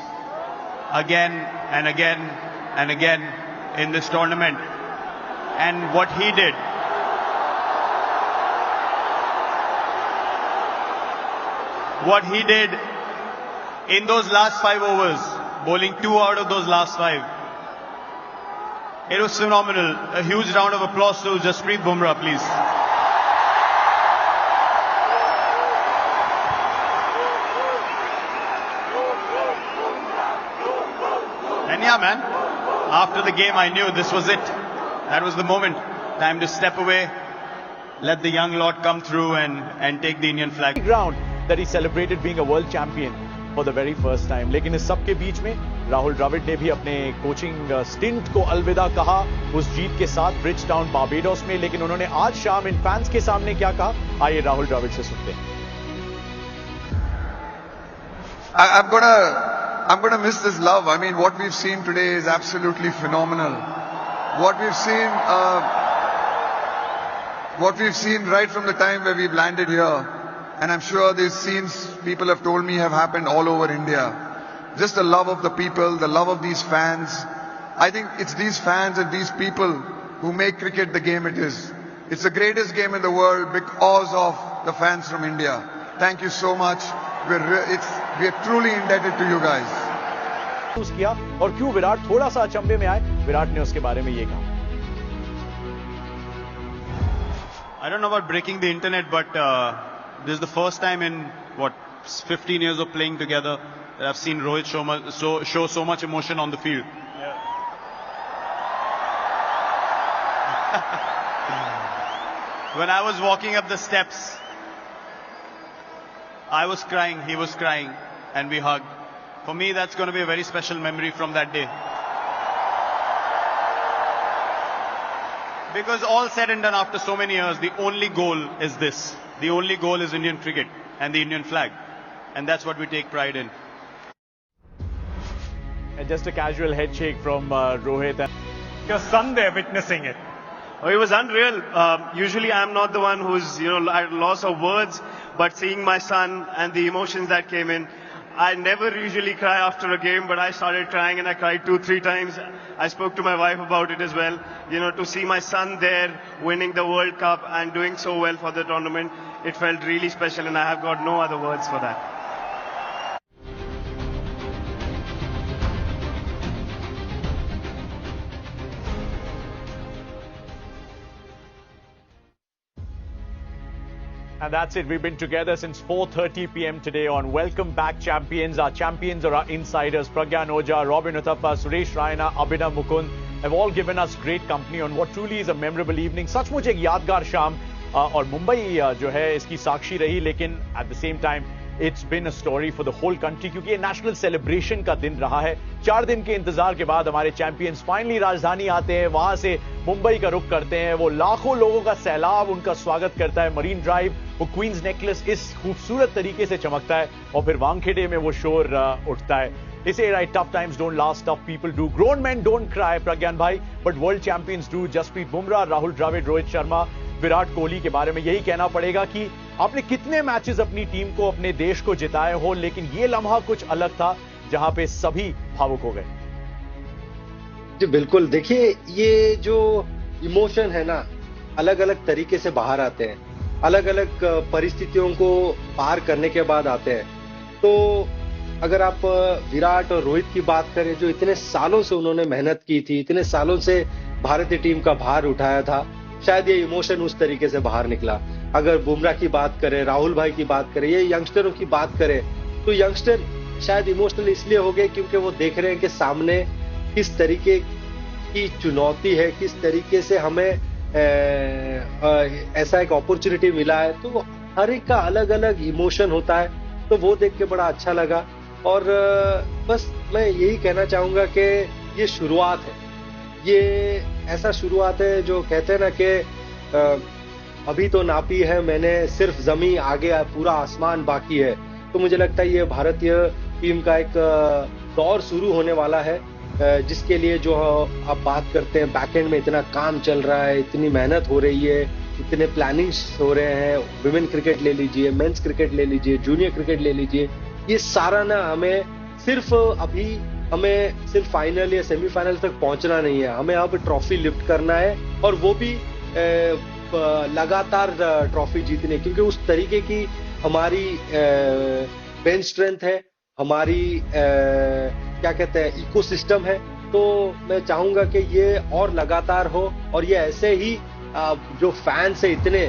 again and again and again in this tournament. And what he did, in those last 5 overs, bowling 2 out of those last 5, it was phenomenal. A huge round of applause to Jasprit Bumrah, please. And yeah, man, after the game I knew this was it. That was the moment. Time to step away, let the young lot come through and take the Indian flag. Ground that he celebrated being a world champion for the very first time. लेकिन इस सब के बीच में राहुल द्रविड़ ने भी अपने coaching stint को अलविदा कहा उस जीत के साथ ब्रिज टाउन बारबेडोस में. लेकिन उन्होंने आज शाम इन फैंस के सामने क्या कहा, आइए राहुल द्रविड़ से सुनते हैं. I'm gonna miss this love. I mean, what we've seen today is absolutely phenomenal. What we've seen right from the time where we've landed here, and I'm sure these scenes, people have told me, have happened all over India. Just the love of the people, the love of these fans. I think it's these fans and these people who make cricket the game it is. It's the greatest game in the world because of the fans from India. Thank you so much. We're truly indebted to you guys. किया और क्यों विराट थोड़ा सा अचंभे में आए, विराट ने उसके बारे में ये कहा. I don't know about breaking the internet, but this is the first time in 15 years of playing together that I've seen Rohit show so much emotion on the field. Yeah. When I was walking up the steps, I was crying, he was crying, and we hugged. For me, that's going to be a very special memory from that day. Because all said and done after so many years, the only goal is this. The only goal is Indian cricket and the Indian flag. And that's what we take pride in. And just a casual head shake from Rohit. Your son there witnessing it. Oh, it was unreal. Usually I'm not the one who's, at loss of words, but seeing my son and the emotions that came in, I never usually cry after a game, but I started crying and I cried 2-3 times. I spoke to my wife about it as well. To see my son there winning the World Cup and doing so well for the tournament, it felt really special and I have got no other words for that. And that's it. We've been together since 4:30 p.m. today on Welcome Back Champions. Our champions are our insiders. Pragyan Ojha, Robin Uthappa, Suresh Raina, Abhinav Mukund have all given us great company on what truly is a memorable evening. सचमुच एक यादगार शाम और मुंबई जो है इसकी साक्षी रही, लेकिन at the same time it's been a story for the whole country क्योंकि ये नेशनल सेलिब्रेशन का दिन रहा है. 4 दिन के इंतजार के बाद हमारे चैंपियंस फाइनली राजधानी आते हैं, वहां से मुंबई का रुख करते हैं. वो लाखों लोगों का सैलाब उनका स्वागत करता है. मरीन ड्राइव, वो क्वींस नेकलेस इस खूबसूरत तरीके से चमकता है और फिर वानखेड़े में वो शोर उठता है. इसे right, tough times don't last, tough people do. Grown man don't cry, Pragyan भाई, but world champions do. Jasprit Bumrah, Rahul Dravid, Rohit Sharma, Virat Kohli के बारे में यही कहना पड़ेगा कि आपने कितने मैचेस अपनी टीम को, अपने देश को जिताए हो, लेकिन ये लम्हा कुछ अलग था जहां पे सभी भावुक हो गए. जी बिल्कुल. देखिए, ये जो इमोशन है ना, अलग अलग तरीके से बाहर आते हैं, अलग अलग परिस्थितियों को पार करने के बाद आते हैं. तो अगर आप विराट और रोहित की बात करें, जो इतने सालों से उन्होंने मेहनत की थी, इतने सालों से भारतीय टीम का भार उठाया था, शायद ये इमोशन उस तरीके से बाहर निकला. अगर बुमराह की बात करें, राहुल भाई की बात करें, ये यंगस्टरों की बात करें, तो यंगस्टर शायद इमोशनल इसलिए हो गए क्योंकि वो देख रहे हैं कि सामने किस तरीके की चुनौती है, किस तरीके से हमें ऐसा एक अपॉर्चुनिटी मिला है. तो हर एक का अलग अलग इमोशन होता है, तो वो देख के बड़ा अच्छा लगा. और बस मैं यही कहना चाहूंगा कि ये शुरुआत है, ये ऐसा शुरुआत है जो कहते हैं ना कि अभी तो नापी है मैंने सिर्फ जमीन, आगे पूरा आसमान बाकी है. तो मुझे लगता है ये भारतीय टीम का एक दौर शुरू होने वाला है, जिसके लिए जो आप बात करते हैं, बैकएंड में इतना काम चल रहा है, इतनी मेहनत हो रही है, इतने प्लानिंग्स हो रहे हैं. विमेन क्रिकेट ले लीजिए, मेंस क्रिकेट ले लीजिए, जूनियर क्रिकेट ले लीजिए, ये सारा ना हमें सिर्फ फाइनल या सेमीफाइनल तक पहुंचना नहीं है, हमें अब ट्रॉफी लिफ्ट करना है, और वो भी लगातार ट्रॉफी जीतने, क्योंकि उस तरीके की हमारी बेंच स्ट्रेंथ है, हमारी क्या कहते हैं इकोसिस्टम है. तो मैं चाहूंगा कि ये और लगातार हो, और ये ऐसे ही जो फैंस है इतने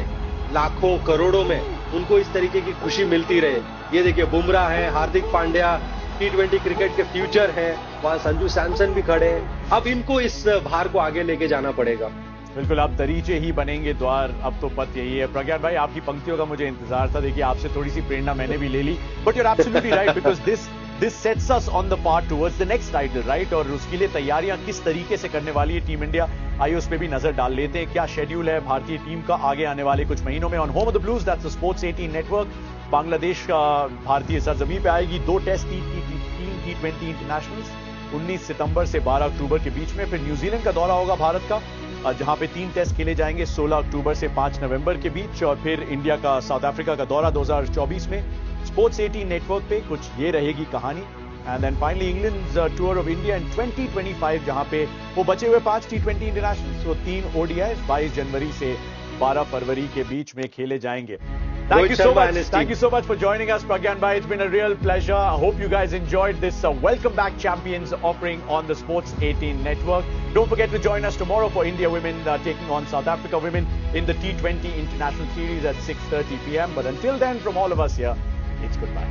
लाखों करोड़ों में, उनको इस तरीके की खुशी मिलती रहे. ये देखिए, बुमराह है, हार्दिक पांड्या T20 क्रिकेट के फ्यूचर हैं, वहां संजू सैमसन भी खड़े हैं. अब इनको इस भार को आगे लेके जाना पड़ेगा. बिल्कुल, अब दरीचे ही बनेंगे द्वार, अब तो पथ यही है. प्रज्ञान भाई, आपकी पंक्तियों का मुझे इंतजार था. देखिए, आपसे थोड़ी सी प्रेरणा मैंने भी ले ली, but you are absolutely right, because this sets us on the path towards the next title, right. और उसके लिए तैयारियां किस तरीके से करने वाली है टीम इंडिया, आइए उस पर भी नजर डाल लेते हैं. क्या शेड्यूल है भारतीय टीम का आगे आने वाले कुछ महीनों में. On home of the blues, that's the sports 18 network. Bangladesh का भारतीय सरजमीं पे आएगी. 2 टेस्ट, 3 T20 इंटरनेशनल्स 19 सितंबर से 12 अक्टूबर के बीच में. फिर न्यूजीलैंड का दौरा होगा भारत का, जहां पे 3 टेस्ट खेले जाएंगे 16 अक्टूबर से 5 नवंबर के बीच. और फिर इंडिया का साउथ अफ्रीका का दौरा 2024 में. स्पोर्ट्स 18 नेटवर्क पे कुछ ये रहेगी कहानी. And then finally England tour of India in 2025, जहां पे वो बचे हुए 5 T20 इंटरनेशनल्स, वो 3 ODI 22 जनवरी से 12 फरवरी के बीच में खेले जाएंगे. Thank you so much for joining us, Pragyan bhai. It's been a real pleasure. I hope you guys enjoyed this Welcome Back Champions offering on the Sports 18 network. Don't forget to join us tomorrow for India women taking on South Africa women in the T20 International Series at 6:30 p.m. But until then, from all of us here, it's goodbye.